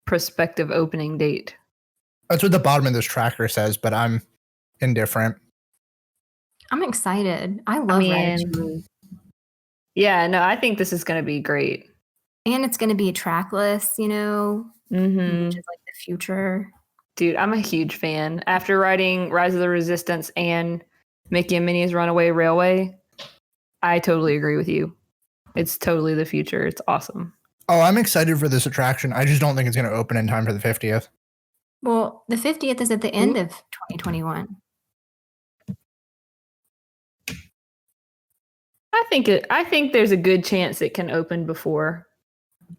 [SPEAKER 5] prospective opening date.
[SPEAKER 4] That's what the bottom of this tracker says, but I'm indifferent.
[SPEAKER 7] I'm excited. I love Ratatouille.
[SPEAKER 5] Yeah, no, I think this is going to be great.
[SPEAKER 7] And it's going to be trackless, you know, which is like the future.
[SPEAKER 5] Dude, I'm a huge fan. After writing Rise of the Resistance and Mickey and Minnie's Runaway Railway, I totally agree with you. It's totally the future. It's awesome.
[SPEAKER 4] Oh, I'm excited for this attraction. I just don't think it's going to open in time for the 50th.
[SPEAKER 7] Well, the 50th is at the end of 2021.
[SPEAKER 5] I think there's a good chance it can open before.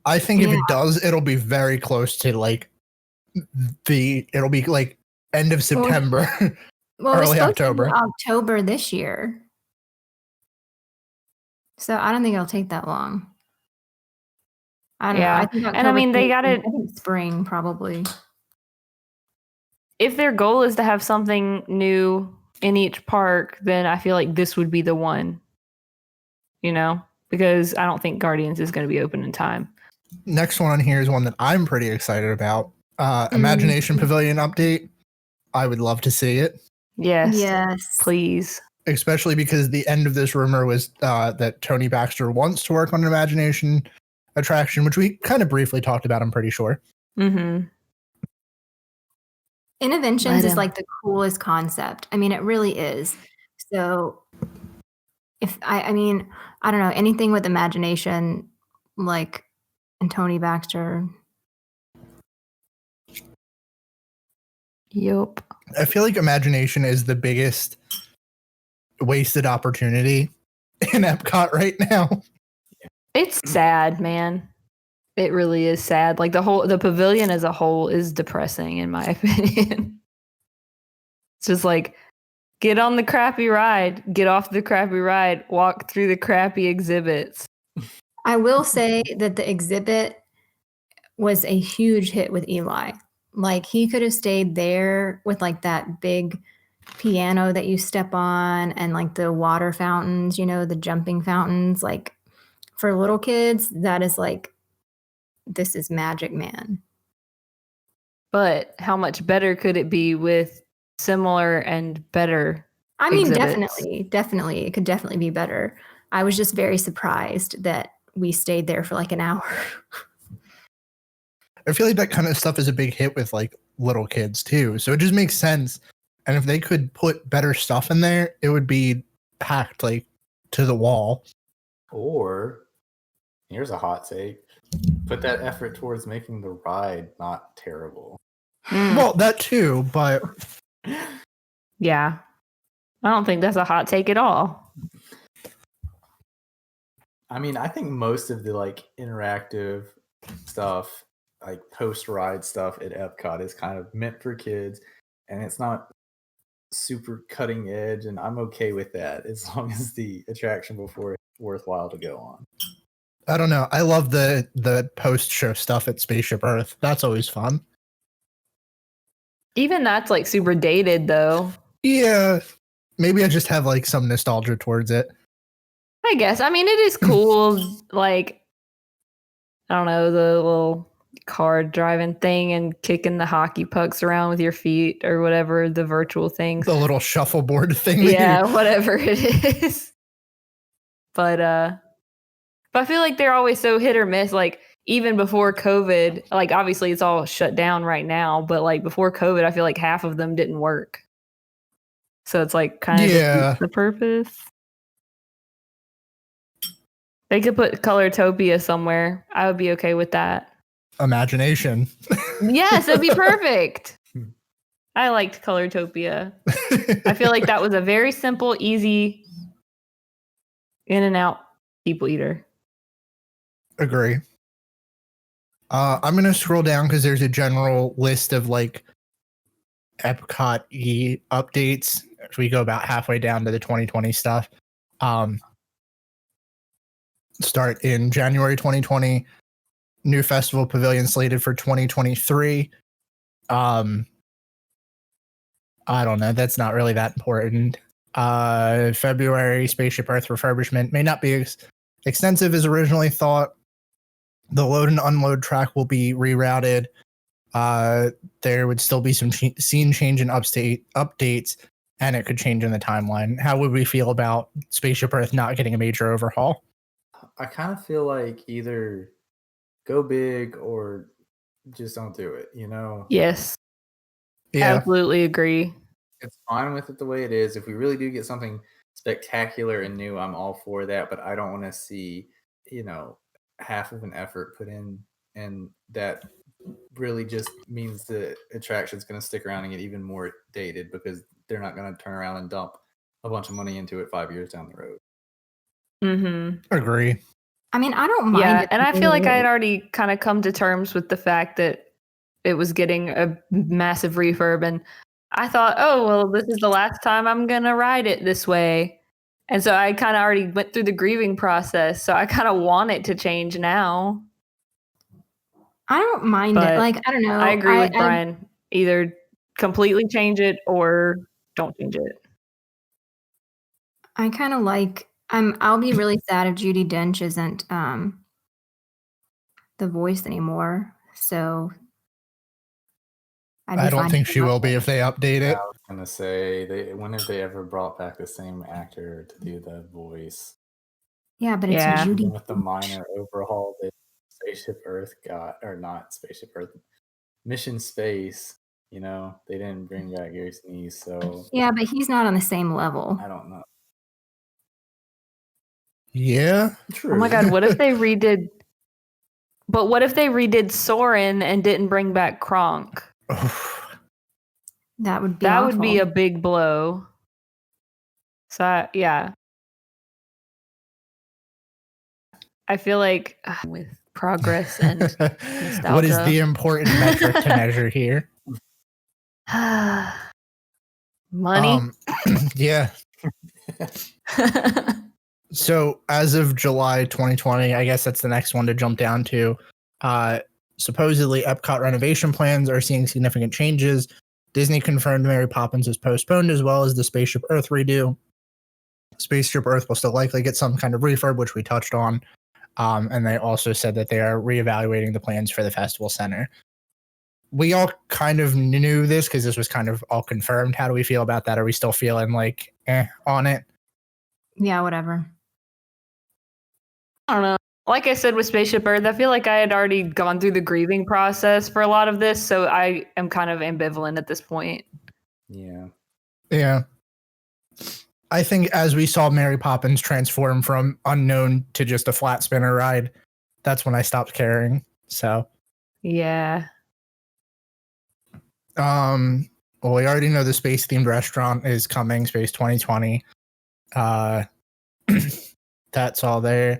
[SPEAKER 4] I think if it does, it'll be very close to like it'll be like end of September, early October.
[SPEAKER 7] October this year. So I don't think it'll take that long. I don't know. I think
[SPEAKER 5] and I mean, they got it
[SPEAKER 7] spring probably.
[SPEAKER 5] If their goal is to have something new in each park, then I feel like this would be the one. You know, because I don't think Guardians is going to be open in time.
[SPEAKER 4] Next one on here is one that I'm pretty excited about. Imagination Pavilion update. I would love to see it.
[SPEAKER 5] Yes. Please.
[SPEAKER 4] Especially because the end of this rumor was that Tony Baxter wants to work on an Imagination attraction, which we kind of briefly talked about, I'm pretty sure.
[SPEAKER 5] Mm-hmm.
[SPEAKER 7] Innoventions is like the coolest concept. I mean, it really is. So if I mean, I don't know, anything with imagination, like, and Tony Baxter.
[SPEAKER 5] Yup.
[SPEAKER 4] I feel like Imagination is the biggest wasted opportunity in Epcot right now.
[SPEAKER 5] It's sad, man. It really is sad. Like the pavilion as a whole is depressing in my opinion. It's just like, get on the crappy ride, get off the crappy ride, walk through the crappy exhibits.
[SPEAKER 7] I will say that the exhibit was a huge hit with Eli. Like, he could have stayed there with like that big piano that you step on and like the water fountains, you know, the jumping fountains. Like, for little kids, that is like, this is magic, man.
[SPEAKER 5] But how much better could it be with similar and better
[SPEAKER 7] I mean,
[SPEAKER 5] exhibits?
[SPEAKER 7] definitely. It could definitely be better. I was just very surprised that we stayed there for like an hour.
[SPEAKER 4] I feel like that kind of stuff is a big hit with like little kids too. So it just makes sense. And if they could put better stuff in there, it would be packed like to the wall.
[SPEAKER 8] Or here's a hot take. Put that effort towards making the ride not terrible.
[SPEAKER 4] Well, that too, but
[SPEAKER 5] yeah. I don't think that's a hot take at all.
[SPEAKER 8] I mean, I think most of the like interactive stuff, like post-ride stuff at Epcot is kind of meant for kids, and it's not super cutting edge, and I'm okay with that as long as the attraction before it's worthwhile to go on.
[SPEAKER 4] I don't know. I love the post-show stuff at Spaceship Earth. That's always fun.
[SPEAKER 5] Even that's like super dated though.
[SPEAKER 4] Yeah. Maybe I just have like some nostalgia towards it.
[SPEAKER 5] I guess. I mean, it is cool. Like, I don't know, the little car driving thing and kicking the hockey pucks around with your feet or whatever, the virtual things.
[SPEAKER 4] The little shuffleboard thing.
[SPEAKER 5] Yeah, whatever it is. But I feel like they're always so hit or miss. Like, even before COVID, like obviously it's all shut down right now, but like before COVID, I feel like half of them didn't work. So it's like kind of defeats the purpose. They could put Colortopia somewhere. I would be okay with that.
[SPEAKER 4] Imagination.
[SPEAKER 5] Yes, it'd be perfect. I liked Colortopia. I feel like that was a very simple, easy, in and out people eater.
[SPEAKER 4] Agree. I'm going to scroll down because there's a general list of like Epcot updates if we go about halfway down to the 2020 stuff. Start in January 2020. New festival pavilion slated for 2023. I don't know. That's not really that important. February, Spaceship Earth refurbishment may not be as extensive as originally thought. The load and unload track will be rerouted. There would still be some scene change and updates, and it could change in the timeline. How would we feel about Spaceship Earth not getting a major overhaul?
[SPEAKER 8] I kind of feel like either go big or just don't do it, you know?
[SPEAKER 5] Yes.
[SPEAKER 4] Yeah.
[SPEAKER 5] Absolutely agree.
[SPEAKER 8] It's fine with it the way it is. If we really do get something spectacular and new, I'm all for that, but I don't want to see, you know, half of an effort put in, and that really just means the attraction's going to stick around and get even more dated because they're not going to turn around and dump a bunch of money into it 5 years down the road.
[SPEAKER 4] Agree.
[SPEAKER 7] I mean, I don't mind.
[SPEAKER 5] Yeah, and I feel like I had already kind of come to terms with the fact that it was getting a massive refurb, and I thought, oh, well, this is the last time I'm going to ride it this way. And so I kind of already went through the grieving process, so I kind of want it to change now.
[SPEAKER 7] I don't mind it. Like, I don't know.
[SPEAKER 5] I agree with Brian. Either completely change it or don't change it.
[SPEAKER 7] I kind of like, I'll be really sad if Judi Dench isn't the voice anymore. So
[SPEAKER 4] I don't think she will be if they update it.
[SPEAKER 8] I was gonna say, when have they ever brought back the same actor to do the voice?
[SPEAKER 7] Yeah, but it's Judi.
[SPEAKER 8] Even with the minor overhaul that Spaceship Earth got, or not Spaceship Earth, Mission Space. You know, they didn't bring back Gary Sinise, so
[SPEAKER 7] yeah, but he's not on the same level.
[SPEAKER 8] I don't know.
[SPEAKER 4] Yeah,
[SPEAKER 8] true.
[SPEAKER 5] Oh my god, what if they redid? But what if they redid Soarin' and didn't bring back Kronk?
[SPEAKER 7] That would be
[SPEAKER 5] would be a big blow. So yeah, I feel like with progress and nostalgia.
[SPEAKER 4] What is the important metric to measure here?
[SPEAKER 5] Money.
[SPEAKER 4] Yeah. So as of July 2020, I guess that's the next one to jump down to. Supposedly, Epcot renovation plans are seeing significant changes. Disney confirmed Mary Poppins is postponed, as well as the Spaceship Earth redo. Spaceship Earth will still likely get some kind of refurb, which we touched on. And they also said that they are reevaluating the plans for the festival center. We all kind of knew this because this was kind of all confirmed. How do we feel about that? Are we still feeling like on it?
[SPEAKER 7] Yeah, whatever.
[SPEAKER 5] I don't know. Like I said with Spaceship Earth, I feel like I had already gone through the grieving process for a lot of this, so I am kind of ambivalent at this point.
[SPEAKER 8] Yeah.
[SPEAKER 4] Yeah. I think as we saw Mary Poppins transform from unknown to just a flat spinner ride, that's when I stopped caring. So
[SPEAKER 5] yeah.
[SPEAKER 4] Well, we already know the space themed restaurant is coming, Space 2020. That's all there.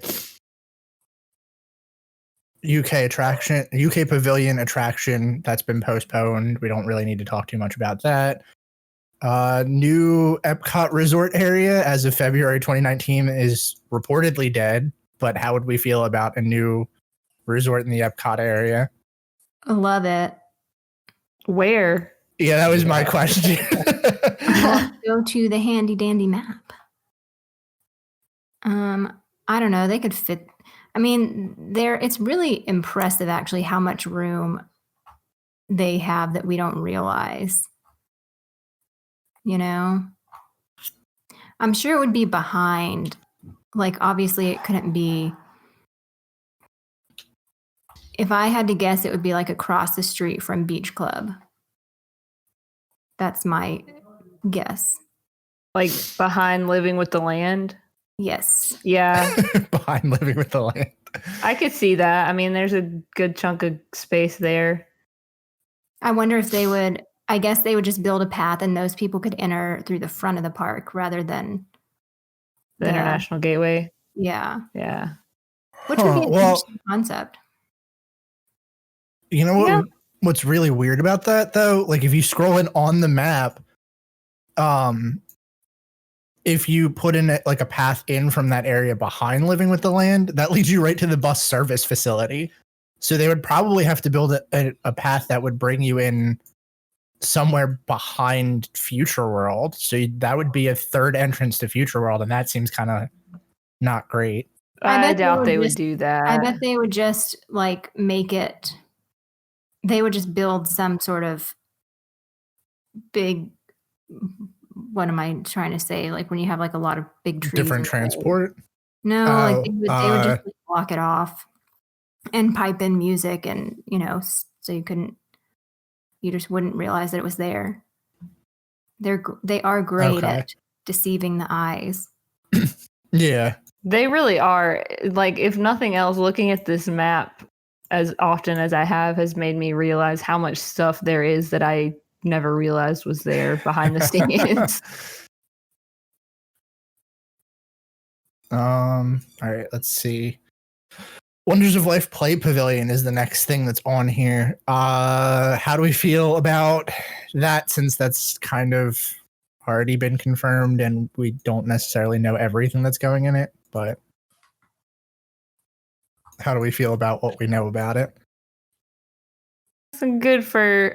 [SPEAKER 4] UK Pavilion attraction, that's been postponed. We don't really need to talk too much about that. New Epcot resort area as of February 2019 is reportedly dead, but how would we feel about a new resort in the Epcot area?
[SPEAKER 7] I love it.
[SPEAKER 5] Where?
[SPEAKER 4] Yeah, that was my question.
[SPEAKER 7] Go to the handy dandy map. I don't know. They could fit. I mean, it's really impressive actually how much room they have that we don't realize. You know, I'm sure it would be behind. Like, obviously, it couldn't be. If I had to guess, it would be like across the street from Beach Club. That's my guess.
[SPEAKER 5] Like behind Living with the Land?
[SPEAKER 7] Yes.
[SPEAKER 5] Yeah.
[SPEAKER 4] Behind Living with the Land.
[SPEAKER 5] I could see that. I mean, there's a good chunk of space there.
[SPEAKER 7] I wonder if they would. I guess they would just build a path and those people could enter through the front of the park rather than
[SPEAKER 5] the International Gateway.
[SPEAKER 7] Yeah.
[SPEAKER 5] Yeah.
[SPEAKER 7] Which would be an interesting concept.
[SPEAKER 4] You know what? What's really weird about that though? Like if you scroll in on the map, if you put in like a path in from that area behind Living with the Land, that leads you right to the bus service facility. So they would probably have to build a path that would bring you in somewhere behind Future World. So that would be a third entrance to Future World, and that seems kind of not great.
[SPEAKER 5] I doubt they would do that.
[SPEAKER 7] I bet they would just like make it. They would just build some sort of big. What am I trying to say? Like when you have like a lot of big trees.
[SPEAKER 4] Different transport?
[SPEAKER 7] No, like they would just like, block it off and pipe in music, and so you just wouldn't realize that it was there. They are great at deceiving the eyes.
[SPEAKER 4] Yeah.
[SPEAKER 5] They really are. Like, if nothing else, looking at this map as often as I have has made me realize how much stuff there is that I never realized was there behind the scenes.
[SPEAKER 4] All right, let's see. Wonders of Life Play Pavilion is the next thing that's on here. How do we feel about that, since that's kind of already been confirmed and we don't necessarily know everything that's going in it, but how do we feel about what we know about it?
[SPEAKER 5] It's good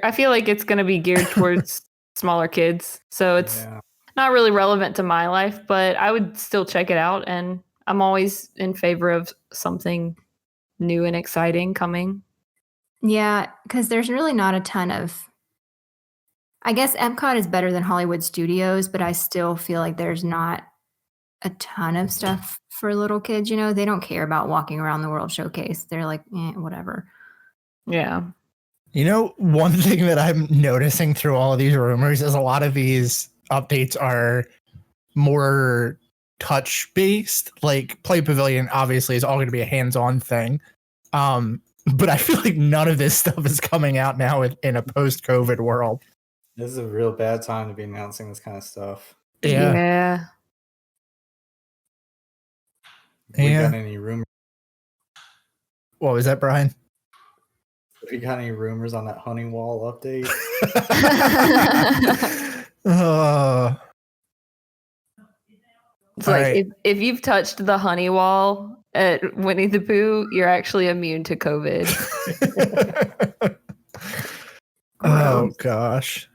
[SPEAKER 5] I feel like it's going to be geared towards smaller kids, so it's not really relevant to my life, but I would still check it out, and I'm always in favor of something new and exciting coming.
[SPEAKER 7] Yeah, because there's really not a ton of. I guess Epcot is better than Hollywood Studios, but I still feel like there's not a ton of stuff for little kids. They don't care about walking around the World Showcase. They're like, whatever.
[SPEAKER 5] Yeah.
[SPEAKER 4] One thing that I'm noticing through all of these rumors is a lot of these updates are more touch-based. Like Play Pavilion, obviously, is all going to be a hands-on thing. But I feel like none of this stuff is coming out now in a post-COVID world.
[SPEAKER 8] This is a real bad time to be announcing this kind of stuff.
[SPEAKER 5] Yeah.
[SPEAKER 8] We got any rumors?
[SPEAKER 4] What was that, Brian?
[SPEAKER 8] Have you got any rumors on that Honeywall update?
[SPEAKER 5] It's like if you've touched the honey wall at Winnie the Pooh, you're actually immune to COVID.
[SPEAKER 4] Oh gosh.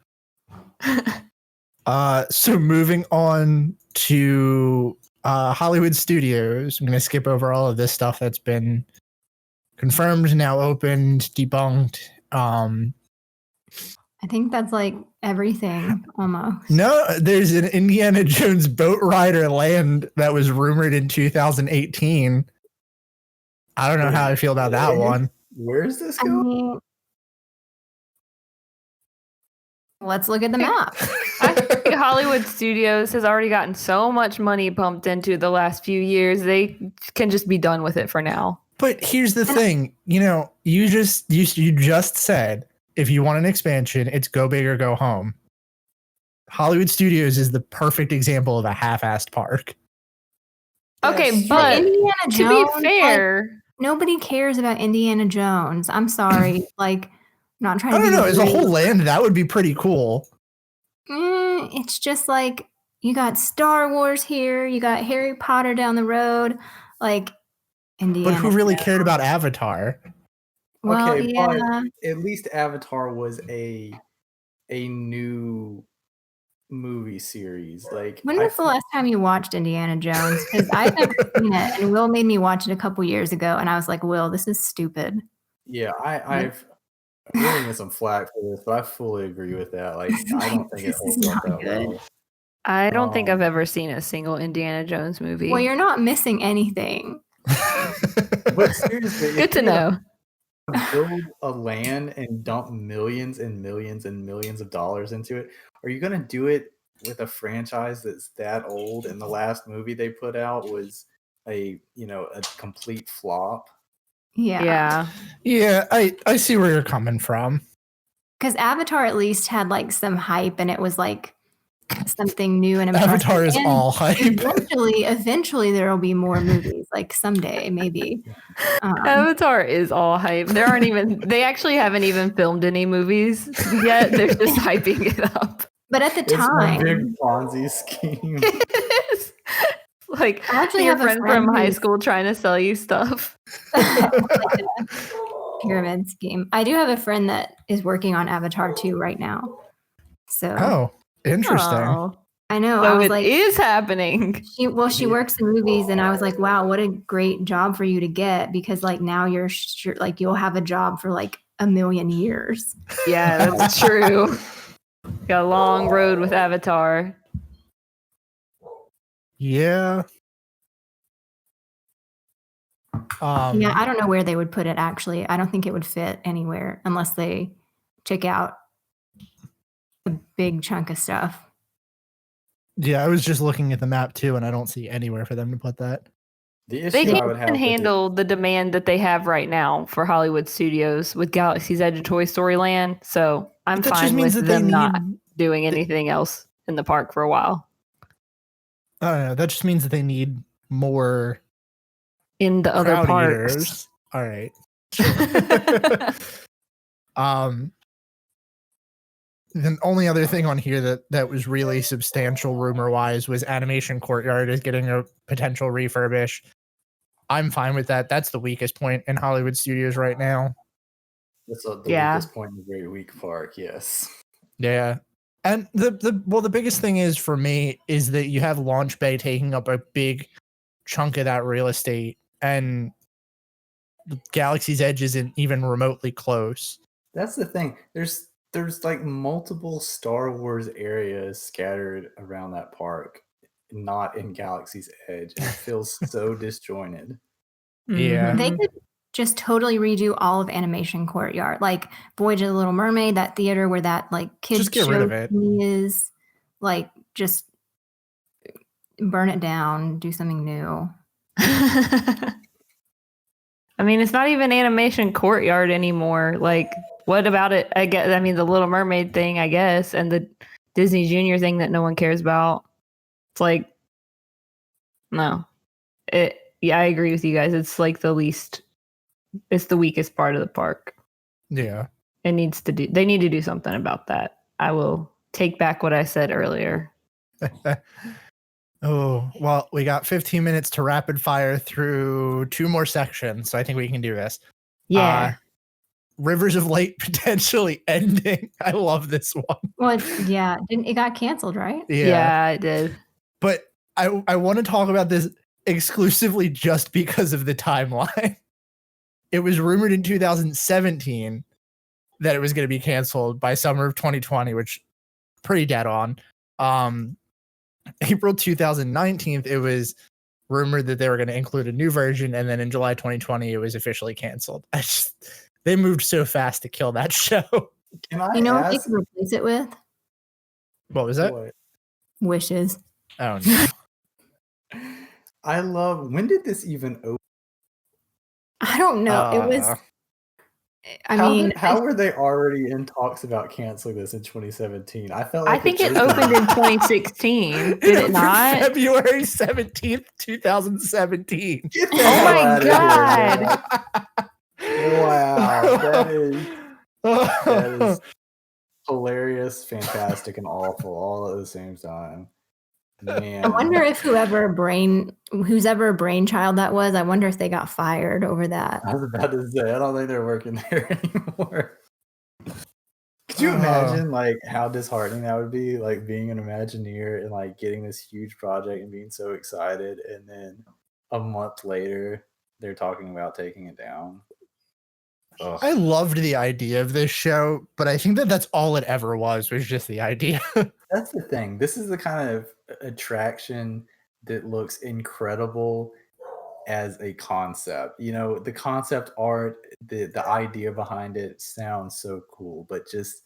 [SPEAKER 4] So moving on to Hollywood Studios, I'm going to skip over all of this stuff that's been confirmed, now opened, debunked.
[SPEAKER 7] I think that's like everything almost.
[SPEAKER 4] No, there's an Indiana Jones boat rider land that was rumored in 2018. I don't know how I feel about that one.
[SPEAKER 8] Where is this going?
[SPEAKER 7] Let's look at the map.
[SPEAKER 5] I think Hollywood Studios has already gotten so much money pumped into the last few years. They can just be done with it for now.
[SPEAKER 4] But here's the thing, you just said if you want an expansion, it's go big or go home. Hollywood Studios is the perfect example of a half-assed park.
[SPEAKER 5] Okay, but
[SPEAKER 7] Indiana Jones,
[SPEAKER 5] to be fair,
[SPEAKER 7] nobody cares about Indiana Jones. I'm sorry, like. Not trying to.
[SPEAKER 4] I don't know. As a whole land, that would be pretty cool.
[SPEAKER 7] It's just like you got Star Wars here, you got Harry Potter down the road, like Indiana.
[SPEAKER 4] But who really cared about Avatar?
[SPEAKER 7] Well,
[SPEAKER 8] okay,
[SPEAKER 7] yeah.
[SPEAKER 8] but at least Avatar was a new movie series. Like,
[SPEAKER 7] when was the last time you watched Indiana Jones? Because I've never seen it, and Will made me watch it a couple years ago, and I was like, Will, this is stupid.
[SPEAKER 8] Yeah, I'm giving you some flack for this, but I fully agree with that. Like, I don't think it holds up that well.
[SPEAKER 5] I don't think I've ever seen a single Indiana Jones movie.
[SPEAKER 7] Well, you're not missing anything.
[SPEAKER 8] But seriously,
[SPEAKER 5] good to know.
[SPEAKER 8] Build a land and dump millions and millions and millions of dollars into it. Are you going to do it with a franchise that's that old? And the last movie they put out was a complete flop.
[SPEAKER 7] Yeah.
[SPEAKER 4] I see where you're coming from.
[SPEAKER 7] Because Avatar at least had like some hype, and it was like something new and impressive.
[SPEAKER 4] Avatar is all hype.
[SPEAKER 7] Eventually there will be more movies, like someday maybe.
[SPEAKER 5] Avatar is all hype. They actually haven't even filmed any movies yet. They're just hyping it up.
[SPEAKER 7] But at the
[SPEAKER 6] It's one big
[SPEAKER 7] time,
[SPEAKER 6] Ponzi scheme.
[SPEAKER 5] Like
[SPEAKER 7] I actually
[SPEAKER 5] your
[SPEAKER 7] have a
[SPEAKER 5] friend
[SPEAKER 7] friend
[SPEAKER 5] from high
[SPEAKER 7] who's-
[SPEAKER 5] school trying to sell you stuff.
[SPEAKER 7] pyramid scheme. I do have a friend that is working on Avatar 2 right now. So
[SPEAKER 4] Oh, interesting.
[SPEAKER 5] Oh,
[SPEAKER 7] I know.
[SPEAKER 5] so
[SPEAKER 7] I was
[SPEAKER 5] it
[SPEAKER 7] like,
[SPEAKER 5] is happening.
[SPEAKER 7] she works in movies, and I was like, wow, what a great job for you to get, because like now you're like you'll have a job for like a million years.
[SPEAKER 5] Yeah, that's true. Got a long road with Avatar.
[SPEAKER 4] Yeah.
[SPEAKER 7] Yeah, I don't know where they would put it actually. I don't think it would fit anywhere unless they took out a big chunk of stuff.
[SPEAKER 4] Yeah, I was just looking at the map too, and I don't see anywhere for them to put that.
[SPEAKER 6] The
[SPEAKER 5] They
[SPEAKER 6] issue I would have
[SPEAKER 5] can
[SPEAKER 6] with it-
[SPEAKER 5] handle the demand that they have right now for Hollywood studios with Galaxy's Edge of Toy Story Land. So I'm
[SPEAKER 4] That just
[SPEAKER 5] fine
[SPEAKER 4] means
[SPEAKER 5] with
[SPEAKER 4] that they
[SPEAKER 5] them not
[SPEAKER 4] need-
[SPEAKER 5] doing anything else in the park for a while.
[SPEAKER 4] I don't know. That just means that they need more
[SPEAKER 5] In the other
[SPEAKER 4] crowd
[SPEAKER 5] parks.
[SPEAKER 4] eaters. All right. The only other thing on here that was really substantial rumor wise was Animation Courtyard is getting a potential refurbish. I'm fine with that. That's the weakest point in Hollywood studios right now.
[SPEAKER 6] That's the
[SPEAKER 5] Yeah.
[SPEAKER 6] weakest point in the Great Week Park. Yes.
[SPEAKER 4] Yeah. And the biggest thing is for me is that you have Launch Bay taking up a big chunk of that real estate, and Galaxy's Edge isn't even remotely close.
[SPEAKER 6] That's the thing. There's like multiple Star Wars areas scattered around that park, not in Galaxy's Edge. And it feels so disjointed.
[SPEAKER 4] Yeah.
[SPEAKER 7] They could just totally redo all of Animation Courtyard, like Voyage of the Little Mermaid, that theater where that like kids
[SPEAKER 4] Just get rid of
[SPEAKER 7] show
[SPEAKER 4] it.
[SPEAKER 7] is, like just burn it down, do something new.
[SPEAKER 5] I mean, it's not even Animation Courtyard anymore. Like, what about it? I mean, the Little Mermaid thing, I guess, and the Disney Junior thing that no one cares about. It's like, no. Yeah, I agree with you guys. It's like it's the weakest part of the park.
[SPEAKER 4] Yeah.
[SPEAKER 5] They need to do something about that. I will take back what I said earlier.
[SPEAKER 4] Oh, well, we got 15 minutes to rapid fire through 2 more sections, so I think we can do this.
[SPEAKER 5] Yeah.
[SPEAKER 4] Rivers of Light potentially ending. I love this one.
[SPEAKER 7] Well, it got canceled, right?
[SPEAKER 5] Yeah, it did.
[SPEAKER 4] But I want to talk about this exclusively just because of the timeline. It was rumored in 2017 that it was going to be canceled by summer of 2020, which pretty dead on. April 2019, it was rumored that they were going to include a new version, and then in July 2020, it was officially canceled. They moved so fast to kill that show.
[SPEAKER 6] Can I
[SPEAKER 7] You know what they
[SPEAKER 6] ask
[SPEAKER 7] could replace it with?
[SPEAKER 4] What was that?
[SPEAKER 6] what?
[SPEAKER 7] Wishes.
[SPEAKER 4] Oh no.
[SPEAKER 6] When did this even open?
[SPEAKER 7] I don't know. It was.
[SPEAKER 6] How were they already in talks about canceling this in 2017? I felt
[SPEAKER 5] I
[SPEAKER 6] like
[SPEAKER 5] think it opened in 2016. Did it not?
[SPEAKER 4] February 17th, 2017.
[SPEAKER 6] Get the
[SPEAKER 5] Oh
[SPEAKER 6] hell
[SPEAKER 5] my
[SPEAKER 6] outta here,
[SPEAKER 5] God.
[SPEAKER 6] man. Wow, that is hilarious, fantastic, and awful all at the same time. Man,
[SPEAKER 7] I wonder if whose ever brainchild that was. I wonder if they got fired over that.
[SPEAKER 6] I was about to say, I don't think they're working there anymore. Could you imagine like how disheartening that would be, like being an Imagineer and like getting this huge project and being so excited, and then a month later they're talking about taking it down? Ugh.
[SPEAKER 4] I loved the idea of this show, but I think that's all it ever was just the idea.
[SPEAKER 6] That's the thing. This is the kind of attraction that looks incredible as a concept. You know, the concept art, the idea behind it sounds so cool, but just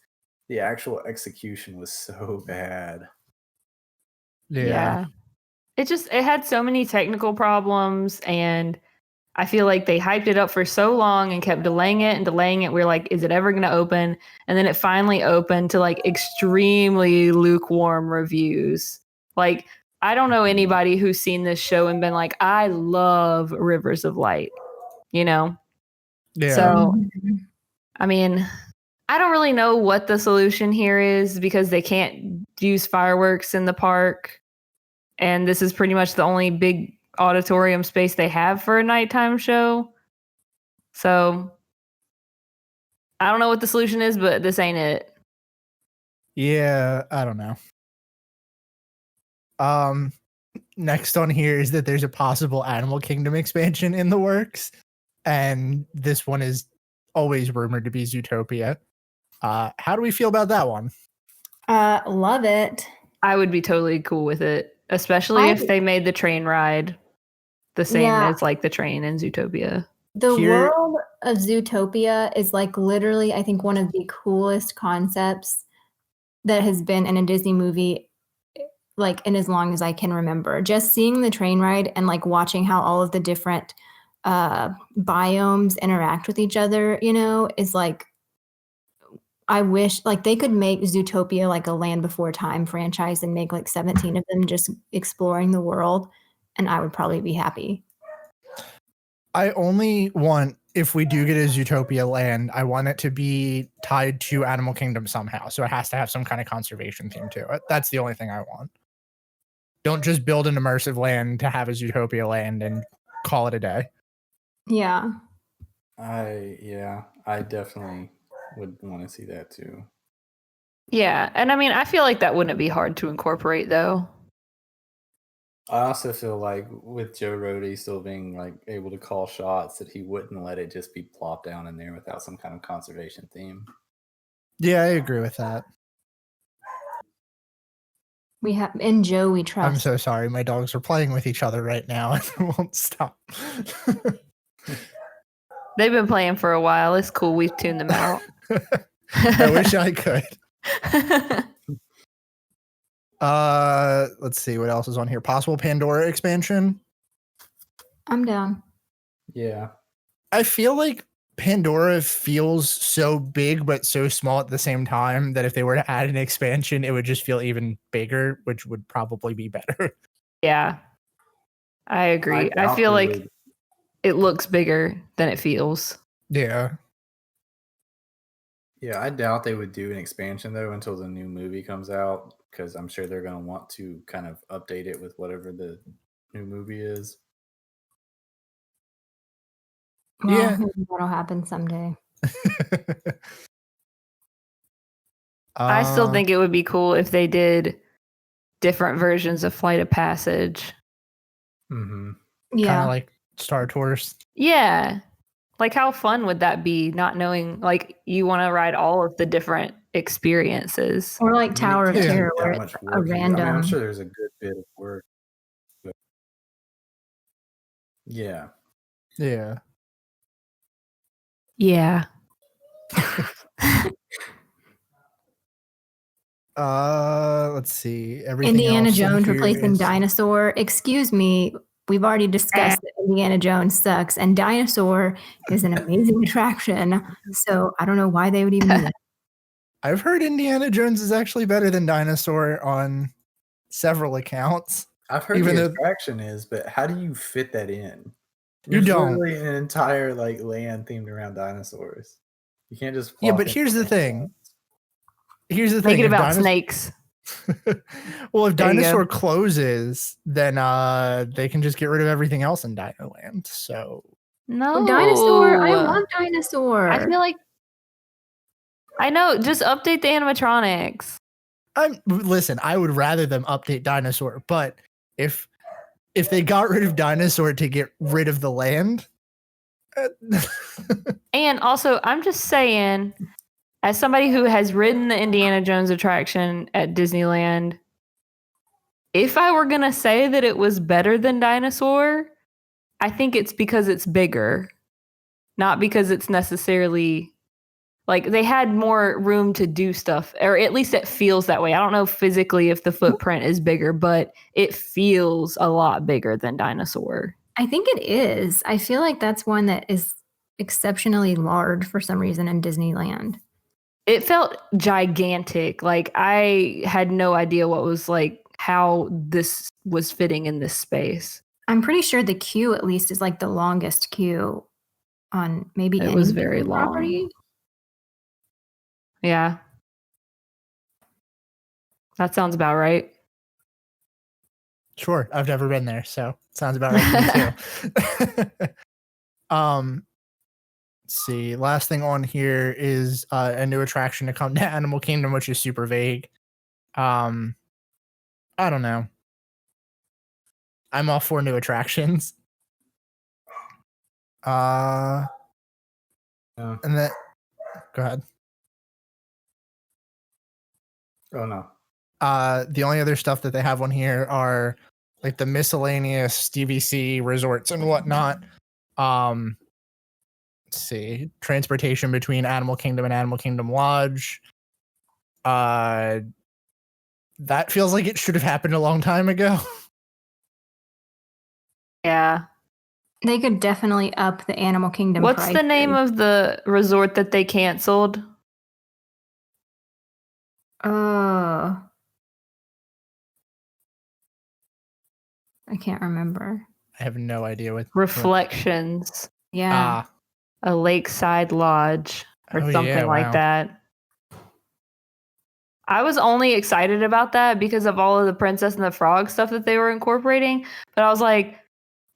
[SPEAKER 6] the actual execution was so bad.
[SPEAKER 5] Yeah. It had so many technical problems, and I feel like they hyped it up for so long and kept delaying it and delaying it. We're like, is it ever going to open? And then it finally opened to like extremely lukewarm reviews. Like, I don't know anybody who's seen this show and been like, I love Rivers of Light, you know?
[SPEAKER 4] Yeah.
[SPEAKER 5] So, I mean, I don't really know what the solution here is, because they can't use fireworks in the park. And this is pretty much the only big auditorium space they have for a nighttime show. So I don't know what the solution is, but this ain't it.
[SPEAKER 4] Yeah, I don't know. Next on here is that there's a possible Animal Kingdom expansion in the works, and this one is always rumored to be Zootopia. How do we feel about that one?
[SPEAKER 7] Love it.
[SPEAKER 5] I would be totally cool with it, especially if they made the train ride the same as like the train in Zootopia.
[SPEAKER 7] The world of Zootopia is like literally, I think, one of the coolest concepts that has been in a Disney movie, like in as long as I can remember. Just seeing the train ride and like watching how all of the different biomes interact with each other, you know, is like, I wish like they could make Zootopia like a Land Before Time franchise and make like 17 of them just exploring the world, and I would probably be happy.
[SPEAKER 4] I only want, if we do get a Zootopia land, I want it to be tied to Animal Kingdom somehow. So it has to have some kind of conservation theme to it. That's the only thing I want. Don't just build an immersive land to have a Zootopia land and call it a day.
[SPEAKER 7] Yeah.
[SPEAKER 8] I definitely would want to see that too.
[SPEAKER 5] Yeah, and I mean, I feel like that wouldn't be hard to incorporate though.
[SPEAKER 8] I also feel like with Joe Rohde still being like able to call shots, that he wouldn't let it just be plopped down in there without some kind of conservation theme.
[SPEAKER 4] Yeah, I agree with that.
[SPEAKER 7] We have in Joe we trust.
[SPEAKER 4] I'm so sorry. My dogs are playing with each other right now and it won't stop.
[SPEAKER 5] They've been playing for a while. It's cool. We've tuned them out.
[SPEAKER 4] I wish I could. Let's see what else is on here. Possible Pandora expansion.
[SPEAKER 7] I'm down.
[SPEAKER 8] Yeah.
[SPEAKER 4] I feel like Pandora feels so big but so small at the same time that if they were to add an expansion, it would just feel even bigger, which would probably be better.
[SPEAKER 5] Yeah. I agree. I feel like it looks bigger than it feels.
[SPEAKER 4] Yeah.
[SPEAKER 8] Yeah, I doubt they would do an expansion though until the new movie comes out, because I'm sure they're going to want to kind of update it with whatever the new movie is.
[SPEAKER 7] Well,
[SPEAKER 4] Yeah.
[SPEAKER 7] that'll happen someday.
[SPEAKER 5] I still think it would be cool if they did different versions of Flight of Passage.
[SPEAKER 8] Mm-hmm.
[SPEAKER 7] Yeah.
[SPEAKER 4] Kind of like Star Tours.
[SPEAKER 5] Yeah. Like, how fun would that be, not knowing, like, you want to ride all of the different experiences?
[SPEAKER 7] Or like Tower of Terror, where
[SPEAKER 8] That
[SPEAKER 7] it's
[SPEAKER 8] much
[SPEAKER 7] a
[SPEAKER 8] work.
[SPEAKER 7] random.
[SPEAKER 8] I mean, I'm sure there's a good bit of work. But yeah.
[SPEAKER 4] Yeah.
[SPEAKER 5] Yeah.
[SPEAKER 4] Let's see. Everything
[SPEAKER 7] Indiana
[SPEAKER 4] else on
[SPEAKER 7] Jones
[SPEAKER 4] here
[SPEAKER 7] replacing
[SPEAKER 4] is-
[SPEAKER 7] Dinosaur. Excuse me. We've already discussed that Indiana Jones sucks, and Dinosaur is an amazing attraction. So I don't know why they would even do that.
[SPEAKER 4] I've heard Indiana Jones is actually better than Dinosaur on several accounts.
[SPEAKER 8] I've heard
[SPEAKER 4] Even
[SPEAKER 8] the
[SPEAKER 4] though-
[SPEAKER 8] attraction is, but how do you fit that in?
[SPEAKER 4] You
[SPEAKER 8] There's
[SPEAKER 4] don't.
[SPEAKER 8] literally an entire like land themed around dinosaurs. You can't just
[SPEAKER 4] Yeah,
[SPEAKER 8] plop
[SPEAKER 4] but
[SPEAKER 8] in
[SPEAKER 4] here's the
[SPEAKER 8] something
[SPEAKER 4] thing.
[SPEAKER 8] else.
[SPEAKER 4] Here's the
[SPEAKER 5] Make
[SPEAKER 4] thing.
[SPEAKER 5] it
[SPEAKER 4] if
[SPEAKER 5] about
[SPEAKER 4] Dinos-
[SPEAKER 5] snakes.
[SPEAKER 4] Well, if
[SPEAKER 5] There you go.
[SPEAKER 4] Dinosaur closes, then they can just get rid of everything else in Dino Land. So
[SPEAKER 5] No.
[SPEAKER 7] Dinosaur. I love Dinosaur.
[SPEAKER 5] I feel like, I know, just update the animatronics.
[SPEAKER 4] listen, I would rather them update Dinosaur, but if they got rid of Dinosaur to get rid of the land,
[SPEAKER 5] And also, I'm just saying, as somebody who has ridden the Indiana Jones attraction at Disneyland, if I were going to say that it was better than Dinosaur, I think it's because it's bigger, not because it's necessarily, like, they had more room to do stuff, or at least it feels that way. I don't know physically if the footprint is bigger, but it feels a lot bigger than Dinosaur.
[SPEAKER 7] I think it is. I feel like that's one that is exceptionally large for some reason in Disneyland.
[SPEAKER 5] It felt gigantic. Like, I had no idea what was, like, how this was fitting in this space.
[SPEAKER 7] I'm pretty sure the queue at least is like the longest queue on maybe
[SPEAKER 5] It
[SPEAKER 7] any
[SPEAKER 5] was very
[SPEAKER 7] Disney
[SPEAKER 5] long.
[SPEAKER 7] property.
[SPEAKER 5] Yeah. That sounds about right.
[SPEAKER 4] Sure, I've never been there, so sounds about right to me too. Let's see. Last thing on here is a new attraction to come to Animal Kingdom, which is super vague. I don't know. I'm all for new attractions. And then go ahead.
[SPEAKER 6] Oh no.
[SPEAKER 4] The only other stuff that they have on here are like the miscellaneous DVC resorts and whatnot. Let's see. Transportation between Animal Kingdom and Animal Kingdom Lodge. That feels like it should have happened a long time ago.
[SPEAKER 5] Yeah.
[SPEAKER 7] They could definitely up the Animal Kingdom.
[SPEAKER 5] What's the name of the resort that they canceled?
[SPEAKER 7] I can't remember.
[SPEAKER 4] I have no idea what.
[SPEAKER 5] Reflections.
[SPEAKER 7] Yeah.
[SPEAKER 5] A lakeside lodge or something like that. I was only excited about that because of all of the Princess and the Frog stuff that they were incorporating. But I was like,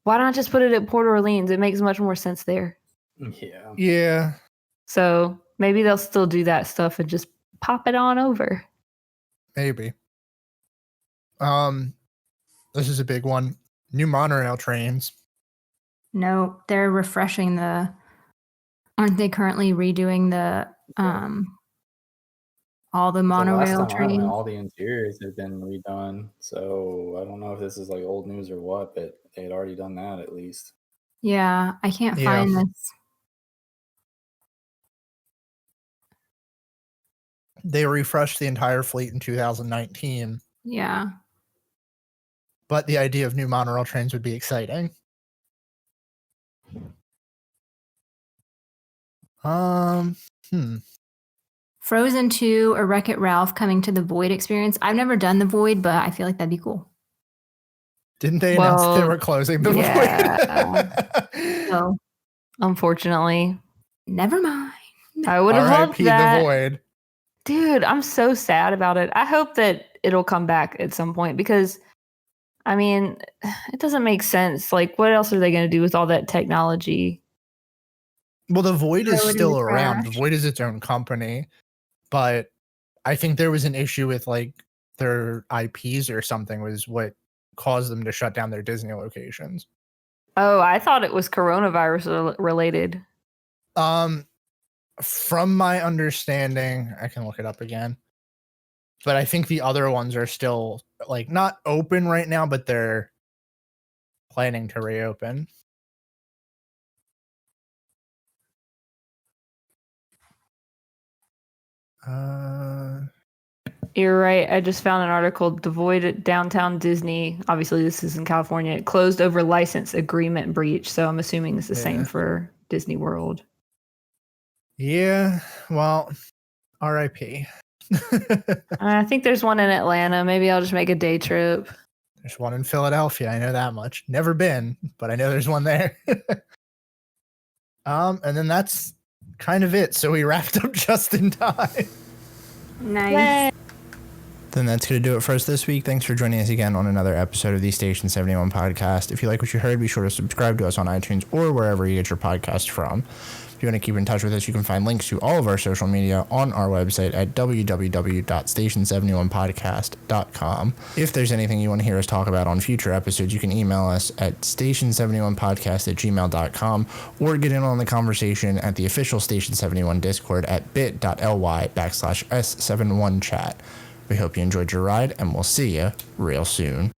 [SPEAKER 5] why not just put it at Port Orleans? It makes much more sense there.
[SPEAKER 6] Yeah.
[SPEAKER 4] Yeah.
[SPEAKER 5] So maybe they'll still do that stuff and just pop it on over.
[SPEAKER 4] Maybe. This is a big one. New monorail trains.
[SPEAKER 7] No, they're refreshing the. Aren't they currently redoing the all the monorail trains?
[SPEAKER 8] All the interiors have been redone, so I don't know if this is like old news or what, but they had already done that at least.
[SPEAKER 7] Yeah, I can't find this.
[SPEAKER 4] They refreshed the entire fleet in 2019.
[SPEAKER 7] Yeah.
[SPEAKER 4] But the idea of new monorail trains would be exciting.
[SPEAKER 7] Frozen 2 or Wreck-It Ralph coming to the Void experience. I've never done the Void, but I feel like that'd be cool.
[SPEAKER 4] Didn't they announce they were closing the Void?
[SPEAKER 7] So,
[SPEAKER 5] unfortunately.
[SPEAKER 7] Never mind.
[SPEAKER 5] I would have loved that.
[SPEAKER 4] The Void.
[SPEAKER 5] Dude, I'm so sad about it. I hope that it'll come back at some point because, I mean, it doesn't make sense. Like, what else are they going to do with all that technology?
[SPEAKER 4] Well, the Void is still around. The Void is its own company. But I think there was an issue with like their IPs or something was what caused them to shut down their Disney locations.
[SPEAKER 5] Oh, I thought it was coronavirus related.
[SPEAKER 4] From my understanding, I can look it up again. But I think the other ones are still like not open right now, but they're planning to reopen.
[SPEAKER 5] You're right. I just found an article. The Void at Downtown Disney. Obviously, this is in California. It closed over license agreement breach. So I'm assuming it's the same for Disney World.
[SPEAKER 4] Yeah. Well, RIP.
[SPEAKER 5] I think there's one in Atlanta. Maybe I'll just make a day trip.
[SPEAKER 4] There's one in Philadelphia. I know that much. Never been, but I know there's one there. And then that's kind of it. So we wrapped up just in time.
[SPEAKER 7] Nice.
[SPEAKER 5] Yay.
[SPEAKER 4] Then that's going to do it for us this week. Thanks for joining us again on another episode of the Station 71 podcast. If you like what you heard, be sure to subscribe to us on iTunes or wherever you get your podcast from. If you want to keep in touch with us, you can find links to all of our social media on our website at www.station71podcast.com. If there's anything you want to hear us talk about on future episodes, you can email us at station71podcast@gmail.com or get in on the conversation at the official Station 71 Discord at bit.ly/S71chat. We hope you enjoyed your ride, and we'll see you real soon.